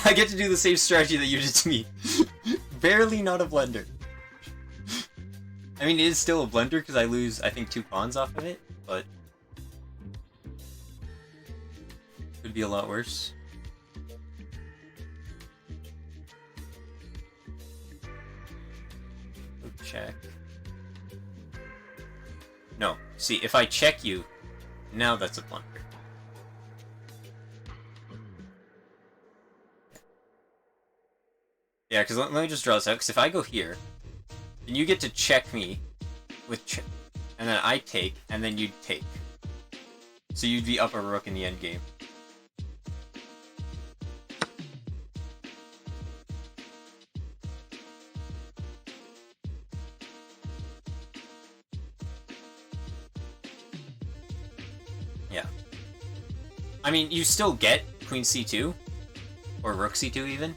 I get to do the same strategy that you did to me. Barely not a blunder. I mean, it is still a blunder because I lose, I think, 2 pawns off of it, but could be a lot worse. Check. No, see, if I check you, now that's a blunder. Yeah, because let me just draw this out, because if I go here, then you get to check me with and then I take, and then you'd take. So you'd be up a rook in the endgame. Yeah. I mean, you still get queen c2, or rook c2 even.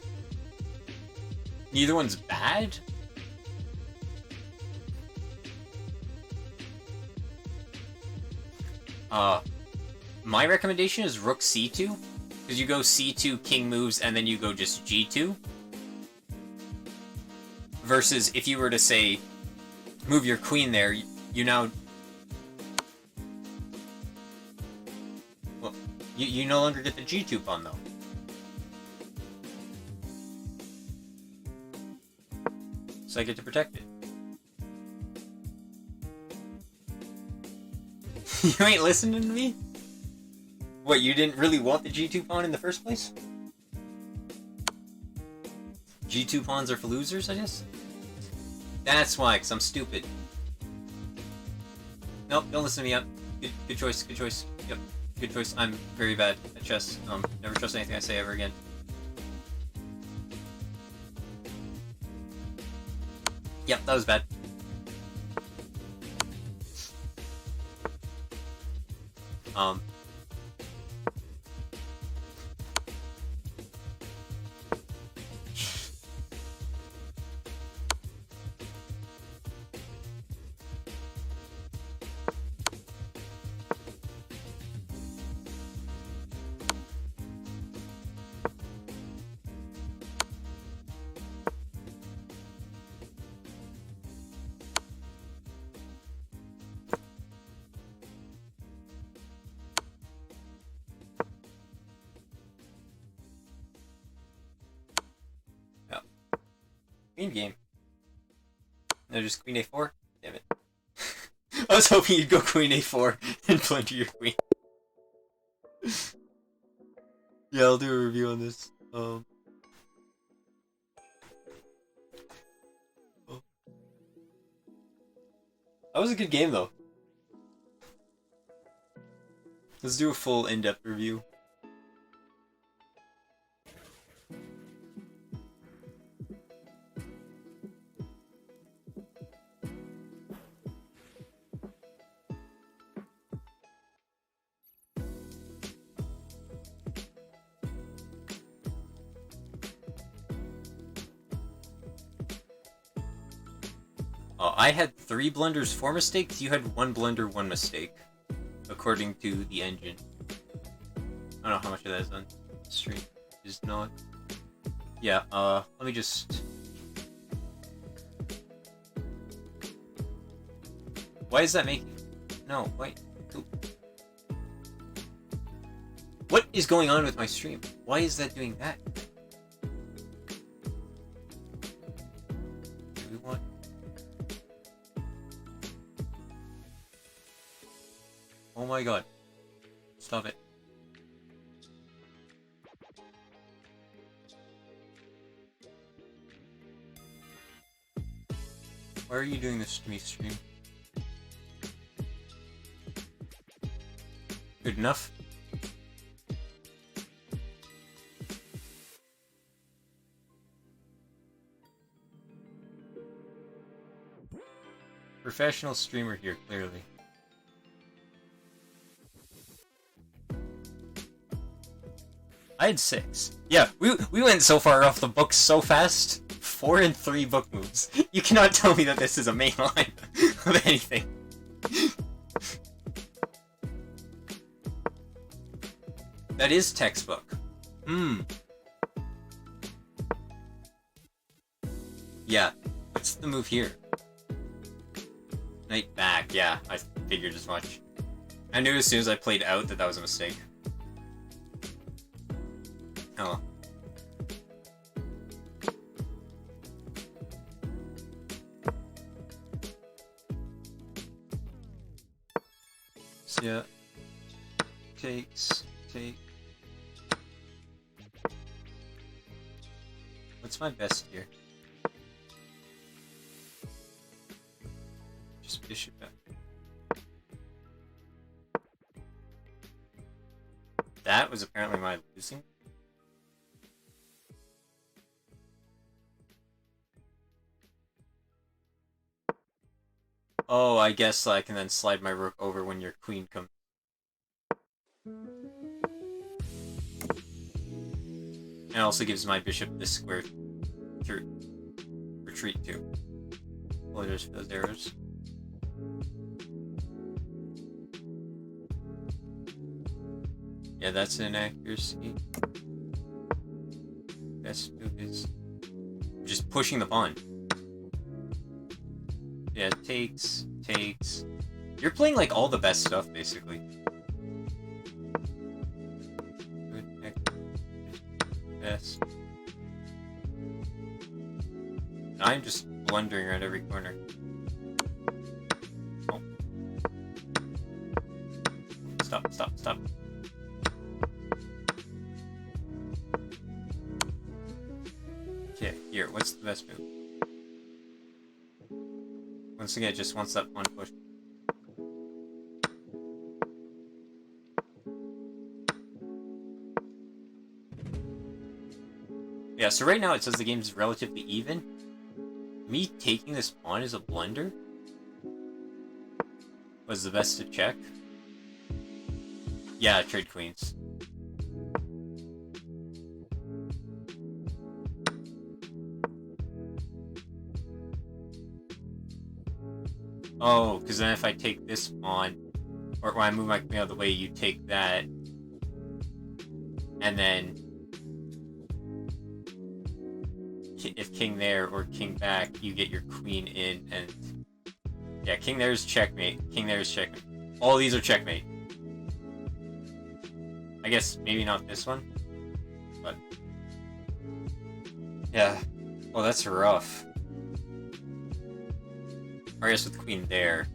Neither one's bad. My recommendation is rook c2, because you go c2, king moves, and then you go just g2. Versus if you were to say, move your queen there, you now... Well, you no longer get the g2 pawn, though. So I get to protect it. You ain't listening to me? What, you didn't really want the g2 pawn in the first place? G2 pawns are for losers, I guess? That's why, because I'm stupid. Nope, don't listen to me. Good choice, good choice. Yep, good choice. I'm very bad at chess. Never trust anything I say ever again. Yep, that was bad. Queen game. No, just queen a4? Damn it. I was hoping you'd go queen a4 and plunder your queen. Yeah, I'll do a review on this. Oh. That was a good game, though. Let's do a full in-depth review. I had 3 blunders, 4 mistakes. You had 1 blunder, 1 mistake, according to the engine. I don't know how much of that is on stream. Is not. Yeah. Let me just. Why is that making? No. Wait. What is going on with my stream? Why is that doing that? Do we want? Oh my god. Stop it. Why are you doing this to me, stream? Good enough? Professional streamer here, clearly. I had 6. Yeah, we went so far off the book so fast. 4 and 3 book moves. You cannot tell me that this is a main line of anything. That is textbook. Yeah, what's the move here? Knight back, yeah, I figured as much. I knew as soon as I played out that that was a mistake. Oh. So yeah. Take. What's my best here? Just bishop back. That was apparently my losing. Oh, I guess I can then slide my rook over when your queen comes. And also gives my bishop this square to retreat to. Apologize for those errors. Yeah, that's an inaccuracy. Best move is just pushing the pawn. Yeah, takes. You're playing like all the best stuff, basically. Best. I'm just blundering around every corner. Oh. Stop. Okay, here, what's the best move? Once again, just wants that one push. Yeah, so right now it says the game's relatively even. Me taking this pawn is a blunder? Was the best to check? Yeah, trade queens. Oh, because then if I take this pawn, or when I move my queen out of the way, you take that, and then if king there or king back, you get your queen in, and yeah, king there is checkmate, king there is checkmate. All these are checkmate. I guess maybe not this one, but yeah. Oh, that's rough. Or I guess with queen there,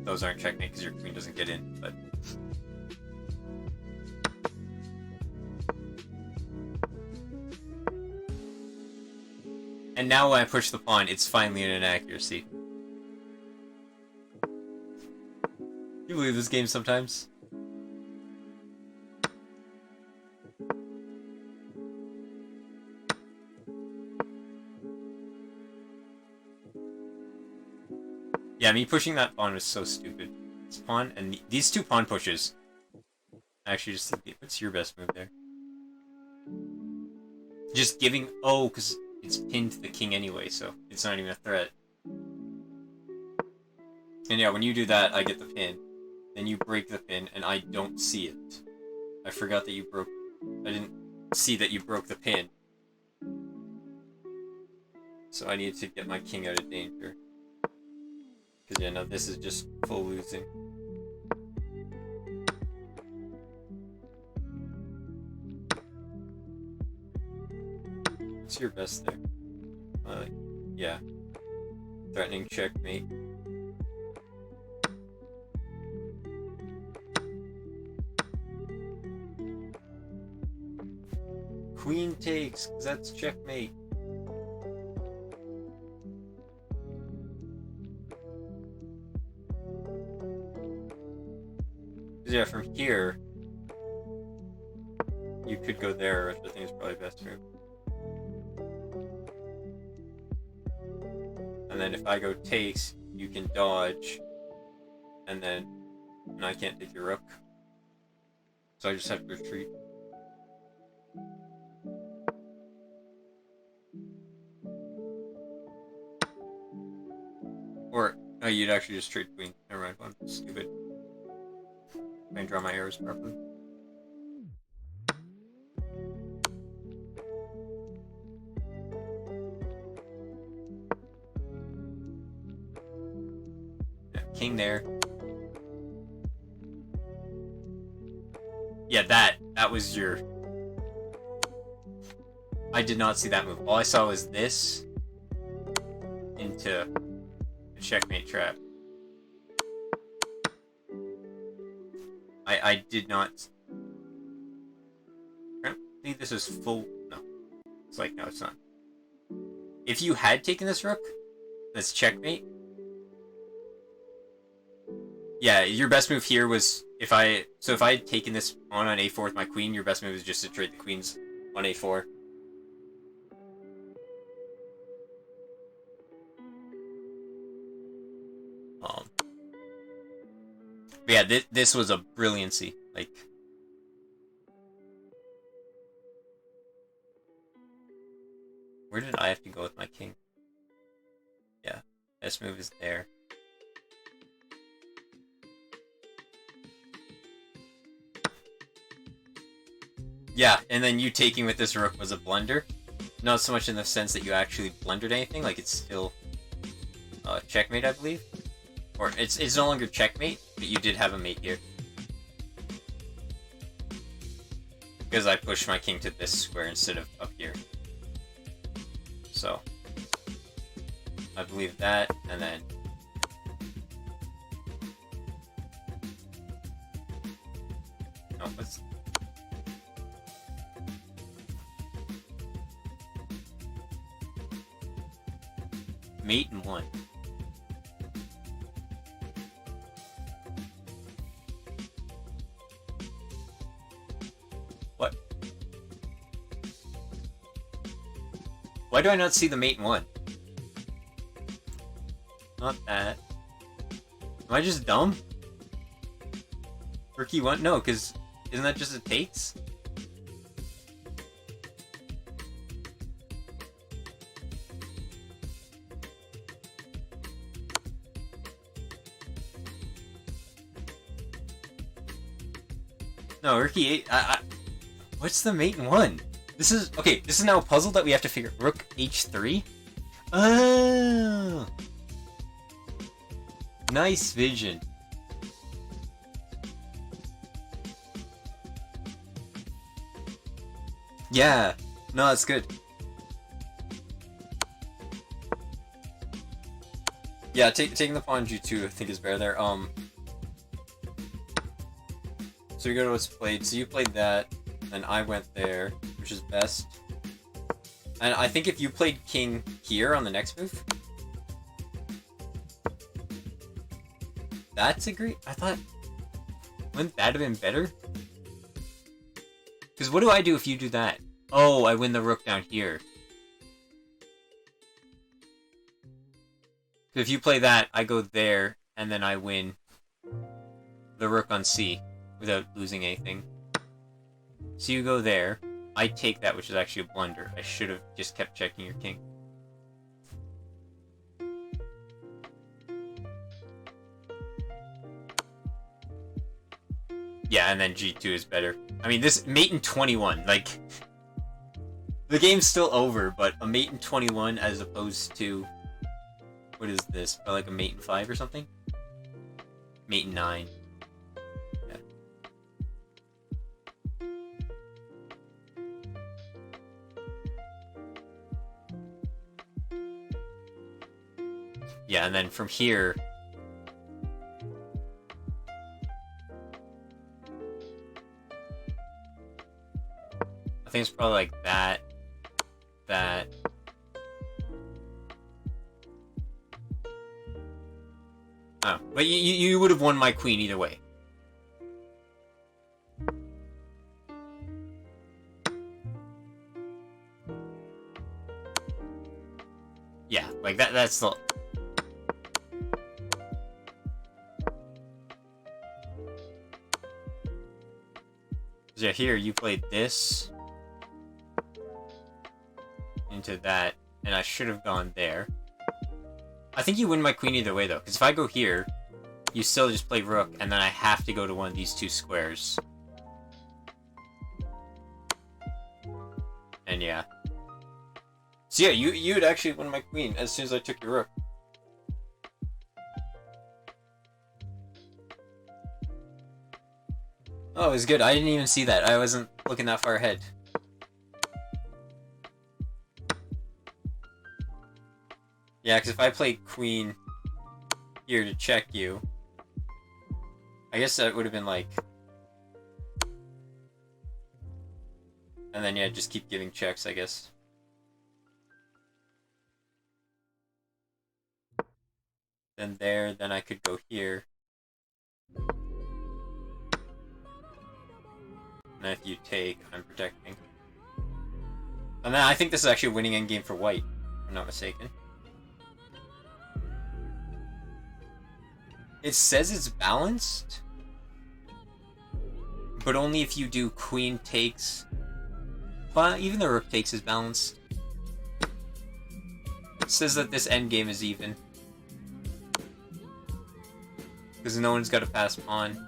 those aren't checkmate because your queen doesn't get in, but... And now when I push the pawn, it's finally an inaccuracy. You believe this game sometimes? Yeah, me pushing that pawn was so stupid. This pawn and these 2 pawn pushes. Actually, just what's your best move there? Just giving. Oh, because it's pinned to the king anyway, so it's not even a threat. And yeah, when you do that, I get the pin. Then you break the pin, and I don't see it. I forgot that you broke... I didn't see that you broke the pin. So I need to get my king out of danger. Because, yeah, no, this is just full losing. What's your best there? Yeah. Threatening checkmate. Queen takes, because that's checkmate. Yeah, from here, you could go there, which I think is probably best move. And then if I go takes, you can dodge, and I can't take your rook. So I just have to retreat. Or, no, you'd actually just trade queen. Never mind, I'm stupid. I can draw my arrows properly. Yeah, king there. Yeah, that was your... I did not see that move. All I saw was this into a checkmate trap. I did not... Apparently this is full... No. It's like, no, it's not. If you had taken this rook, that's checkmate. Yeah, your best move here was... If I had taken this on a4 with my queen, your best move is just to trade the queens on a4. But yeah, this was a brilliancy. Like, where did I have to go with my king? Yeah, best move is there. Yeah, and then you taking with this rook was a blunder. Not so much in the sense that you actually blundered anything, like it's still checkmate, I believe. Or it's no longer checkmate, but you did have a mate here. Because I pushed my king to this square instead of up here. So, I believe that, and then... No, what's... Mate and 1. What? Why do I not see the mate and 1? Not that. Am I just dumb? Rookie 1? No, because isn't that just a takes? No, Rookie 8. What's the mate and 1? This is okay. This is now a puzzle that we have to figure. Rook H3. Oh, nice vision. Yeah, no, that's good. Yeah, taking the pawn G2 I think is better there. So we go to what's played. So you played that, and I went there, which is best. And I think if you played king here on the next move, that's a great... I thought... Wouldn't that have been better? Because what do I do if you do that? Oh, I win the rook down here. If you play that, I go there, and then I win the rook on C without losing anything. So you go there, I take that, which is actually a blunder. I should have just kept checking your king. Yeah, and then G2 is better. I mean, this mate in 21, like, the game's still over, but a mate in 21 as opposed to, what is this? Like a mate in 5 or something? Mate in 9. Yeah. Yeah, and then from here, I think it's probably like that. Oh, but you would have won my queen either way. Yeah, like that's the... Yeah, here you played this into that, and I should have gone there. I think you win my queen either way, though, because if I go here, you still just play rook, and then I have to go to one of these two squares. And yeah. So yeah, you'd actually win my queen as soon as I took your rook. Oh, it was good. I didn't even see that. I wasn't looking that far ahead. Yeah, because if I played queen here to check you, I guess that would have been like... And then, yeah, just keep giving checks, I guess. Then there, then I could go here. And if you take, I'm protecting. And then I think this is actually a winning endgame for white, if I'm not mistaken. It says it's balanced, but only if you do queen takes. But even the rook takes is balanced. It says that this endgame is even. Because no one's got to pass pawn.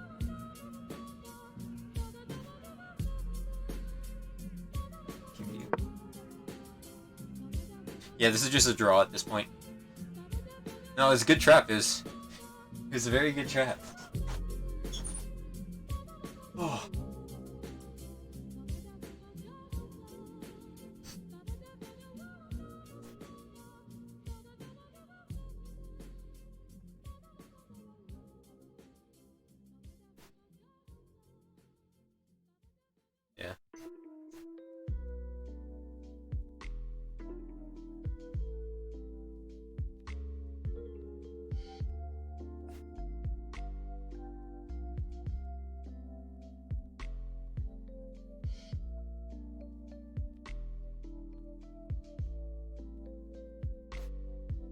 Yeah, this is just a draw at this point. No, it was a good trap. It was a very good trap. Oh. Yeah.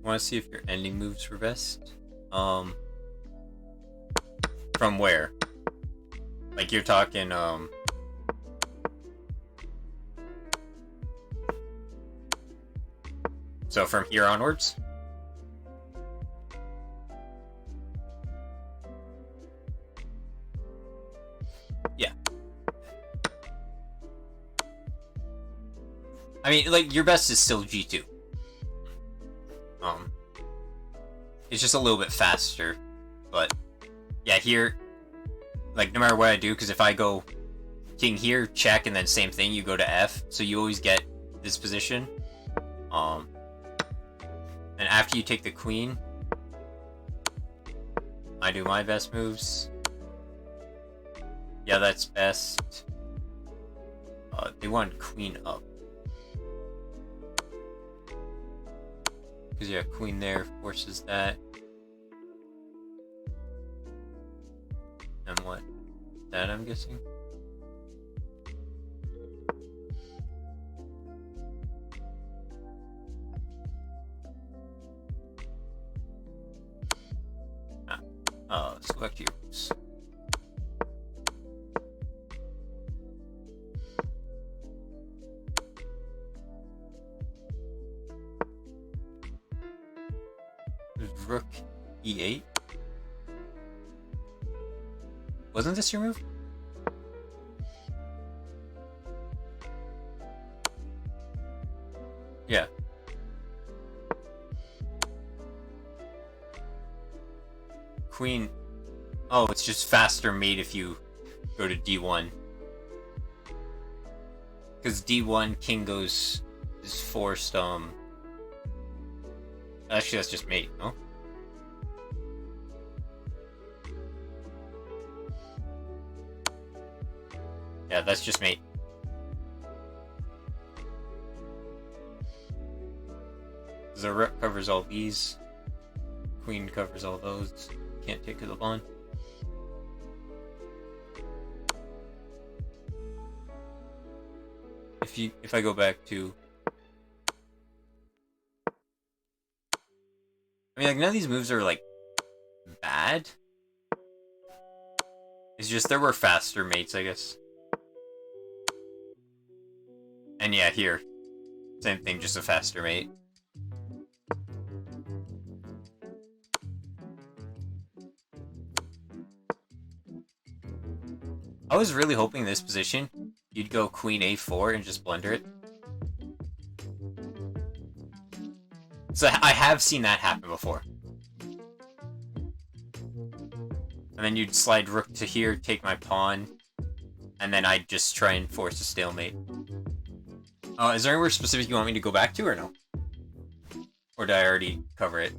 Want to see if your ending moves were best? From where? Like you're talking, so from here onwards? Yeah. I mean, like, your best is still G2. It's just a little bit faster, but yeah, here, like, no matter what I do, because if I go king here, check, and then same thing, you go to F, so you always get this position. And after you take the queen, I do my best moves. Yeah, that's best. They want queen up. Because, yeah, queen there forces that. And what? That, I'm guessing? Select your moves. Rook E8. Wasn't this your move? Yeah. Queen... Oh, it's just faster mate if you go to D1. Because D1, king goes... is forced, Actually, that's just mate, no? Yeah, that's just mate. The rook covers all these. Queen covers all those. Can't take to the pawn. If I go back to... I mean, like, none of these moves are, like, bad. It's just there were faster mates, I guess. And yeah, here. Same thing, just a faster mate. I was really hoping in this position, you'd go queen a4 and just blunder it. So I have seen that happen before. And then you'd slide rook to here, take my pawn, and then I'd just try and force a stalemate. Is there anywhere specific you want me to go back to, or no? Or did I already cover it?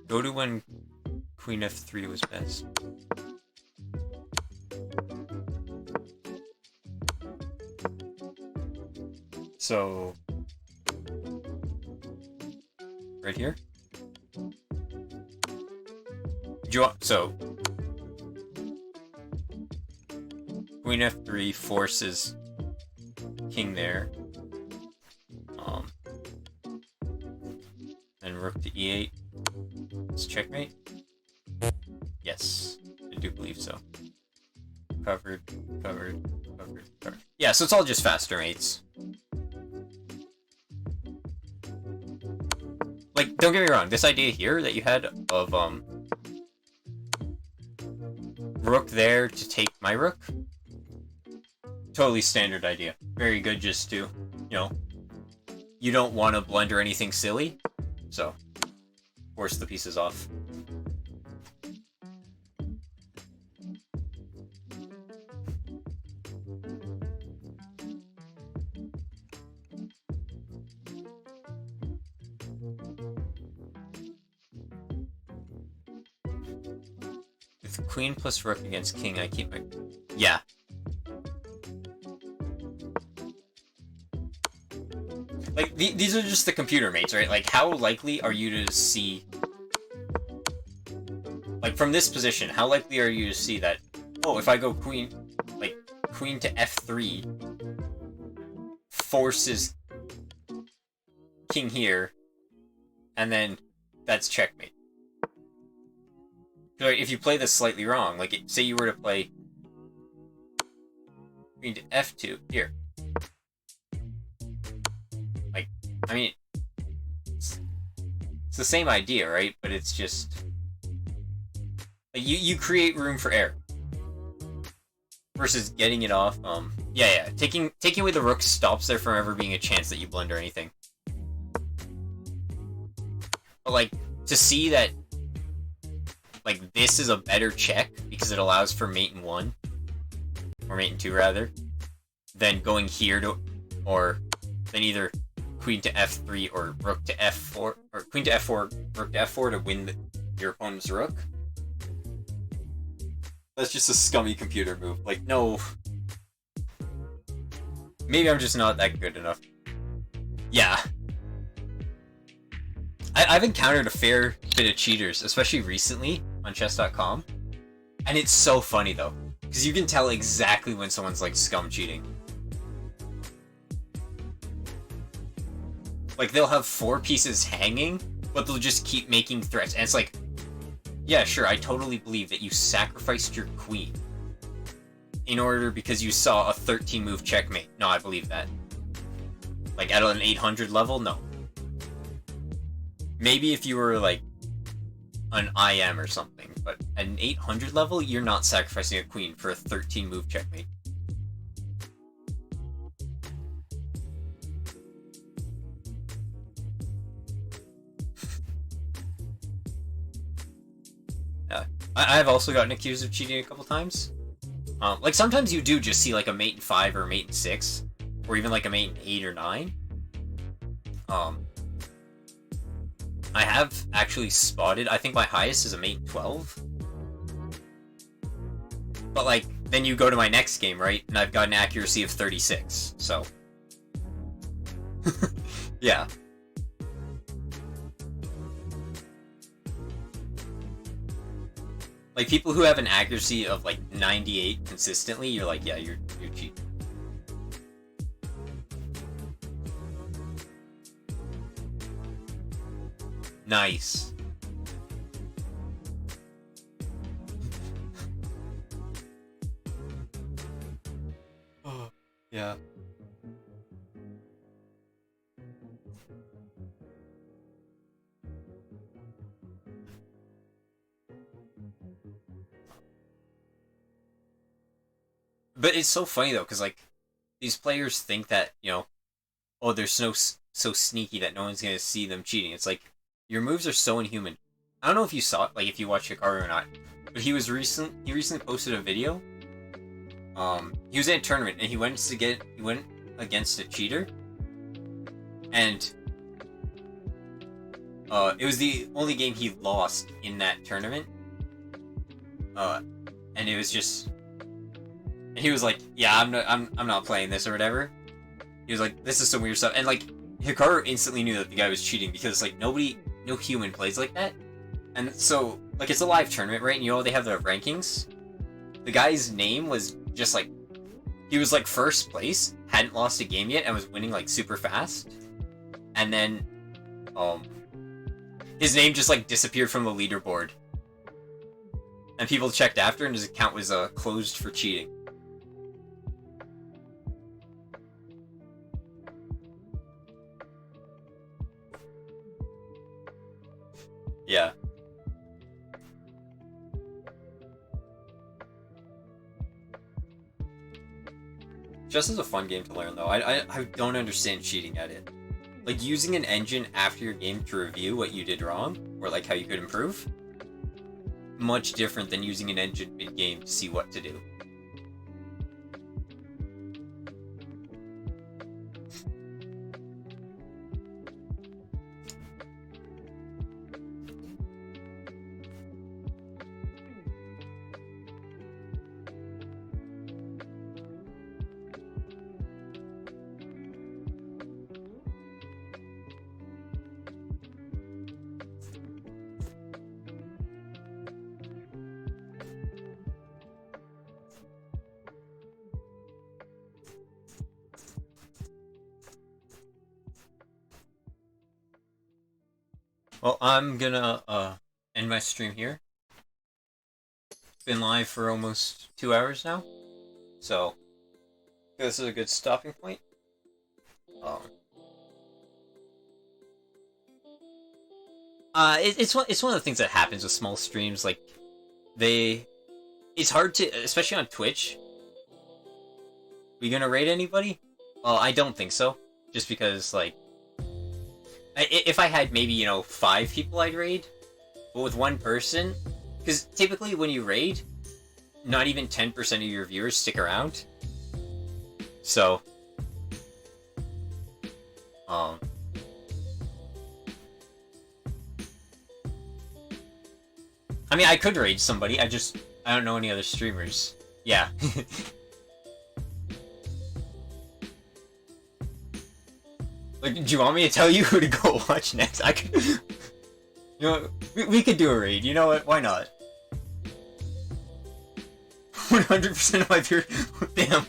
Go to when queen f3 was best. So... right here? So... queen f3 forces king there. And rook to e8. It's checkmate? Yes, I do believe so. Covered, covered, covered, covered. Yeah, so it's all just faster mates. Like, don't get me wrong, this idea here that you had of, rook there to take my rook, totally standard idea. Very good just to, you know, you don't want to blunder anything silly, so force the pieces off. With queen plus rook against king, I keep my... Yeah. Like, these are just the computer mates, right? Like, how likely are you to see... Like, from this position, how likely are you to see that, oh, if I go queen, like, queen to f3, forces king here, and then that's checkmate. Like, if you play this slightly wrong, like, say you were to play queen to f2, here. Like, I mean, it's the same idea, right? But it's just... Like, you create room for error. Versus getting it off, yeah. Taking away the rook stops there from ever being a chance that you blunder anything. But, like, to see that, like, this is a better check, because it allows for mate in 1, or mate in 2, rather, than going here to, or then either queen to f3 or rook to f4, or queen to f4, rook to f4 to win your opponent's rook. That's just a scummy computer move. Like, no. Maybe I'm just not that good enough. Yeah. I've encountered a fair bit of cheaters, especially recently on chess.com. And it's so funny, though. Because you can tell exactly when someone's, like, scum cheating. Like, they'll have 4 pieces hanging, but they'll just keep making threats. And it's like, yeah, sure, I totally believe that you sacrificed your queen in order because you saw a 13-move checkmate. No, I believe that. Like, at an 800 level? No. Maybe if you were like an IM or something, but at an 800 level, you're not sacrificing a queen for a 13 move checkmate. Yeah. I've also gotten accused of cheating a couple times. Like sometimes you do just see like a mate in 5 or a mate in 6, or even like a mate in 8 or 9. I have actually spotted, I think my highest is a mate in 12. But like, then you go to my next game, right? And I've got an accuracy of 36, so. Yeah. Like people who have an accuracy of like 98 consistently, you're like, yeah, you're cheating. Nice. Oh, yeah. But it's so funny though, because like these players think that oh, they're so sneaky that no one's gonna see them cheating. It's like your moves are so inhuman. I don't know if you saw it, like if you watched Hikaru or not, but he recently posted a video. He was in a tournament and he went against a cheater, and it was the only game he lost in that tournament. And it was just, and he was like, yeah, I'm not playing this or whatever. He was like, this is some weird stuff, and like Hikaru instantly knew that the guy was cheating because like no human plays like that, and so like it's a live tournament, right? And they have their rankings. The guy's name was just like, he was like first place, hadn't lost a game yet, and was winning like super fast, and then his name just like disappeared from the leaderboard, and people checked after, and his account was closed for cheating. Yeah. Chess is a fun game to learn, though. I don't understand cheating at it. Like, using an engine after your game to review what you did wrong, or like how you could improve, much different than using an engine mid-game to see what to do. Well, I'm gonna end my stream here. Been live for almost 2 hours now, so this is a good stopping point. Um, it's one of the things that happens with small streams. Like it's hard to, especially on Twitch. We gonna raid anybody? I don't think so. Just because like, if I had maybe 5 people I'd raid, but with one person, because typically when you raid, not even 10% of your viewers stick around. So, I mean, I could raid somebody. I don't know any other streamers. Yeah. Like, do you want me to tell you who to go watch next? I could. We could do a raid. You know what? Why not? 100% of my viewers. Damn.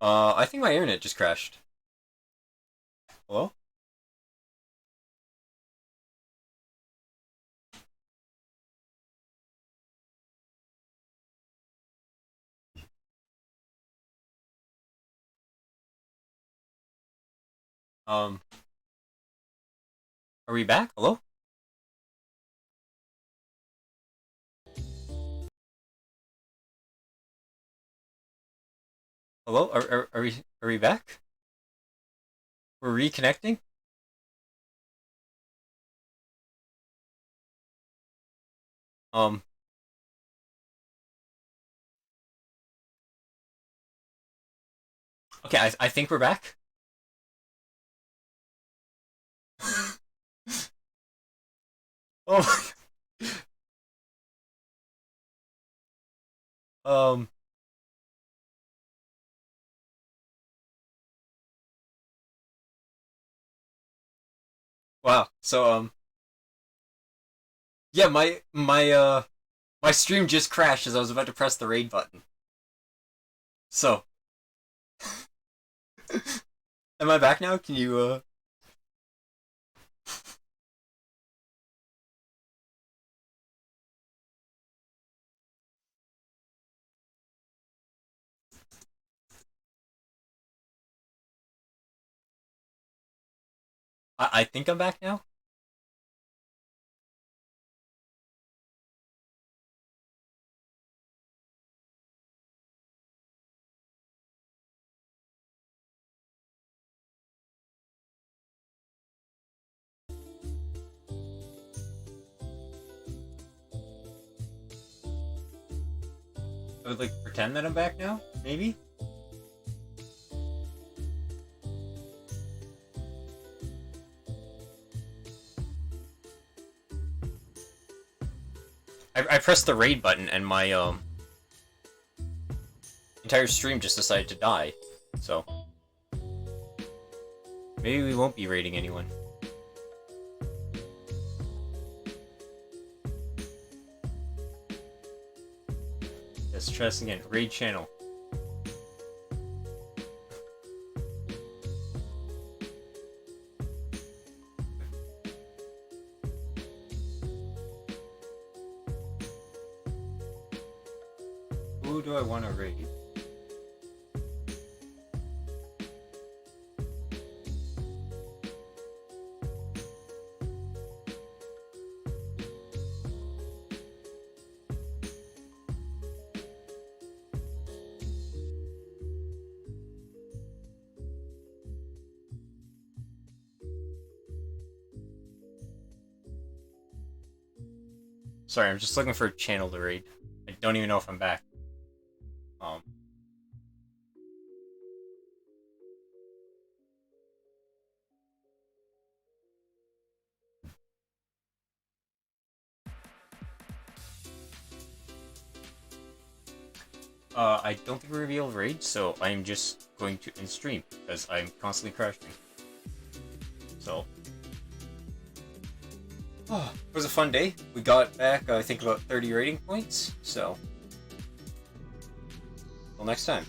I think my internet just crashed. Hello? Um, are we back? Hello? Hello? Are we back? We're reconnecting? Um, okay, I think we're back. Oh, um, wow. So, yeah, my stream just crashed as I was about to press the raid button. So, am I back now? Can you, I think I'm back now? I would like pretend that I'm back now? Maybe? I pressed the raid button and my, entire stream just decided to die. So, maybe we won't be raiding anyone. Let's try this again. Raid channel. Who do I want to raid? Sorry, I'm just looking for a channel to raid. I don't even know if I'm back. Um, I don't think we're gonna be able to raid, so I'm just going to end stream because I'm constantly crashing. So, it was a fun day. We got back, I think, about 30 rating points. So, till next time.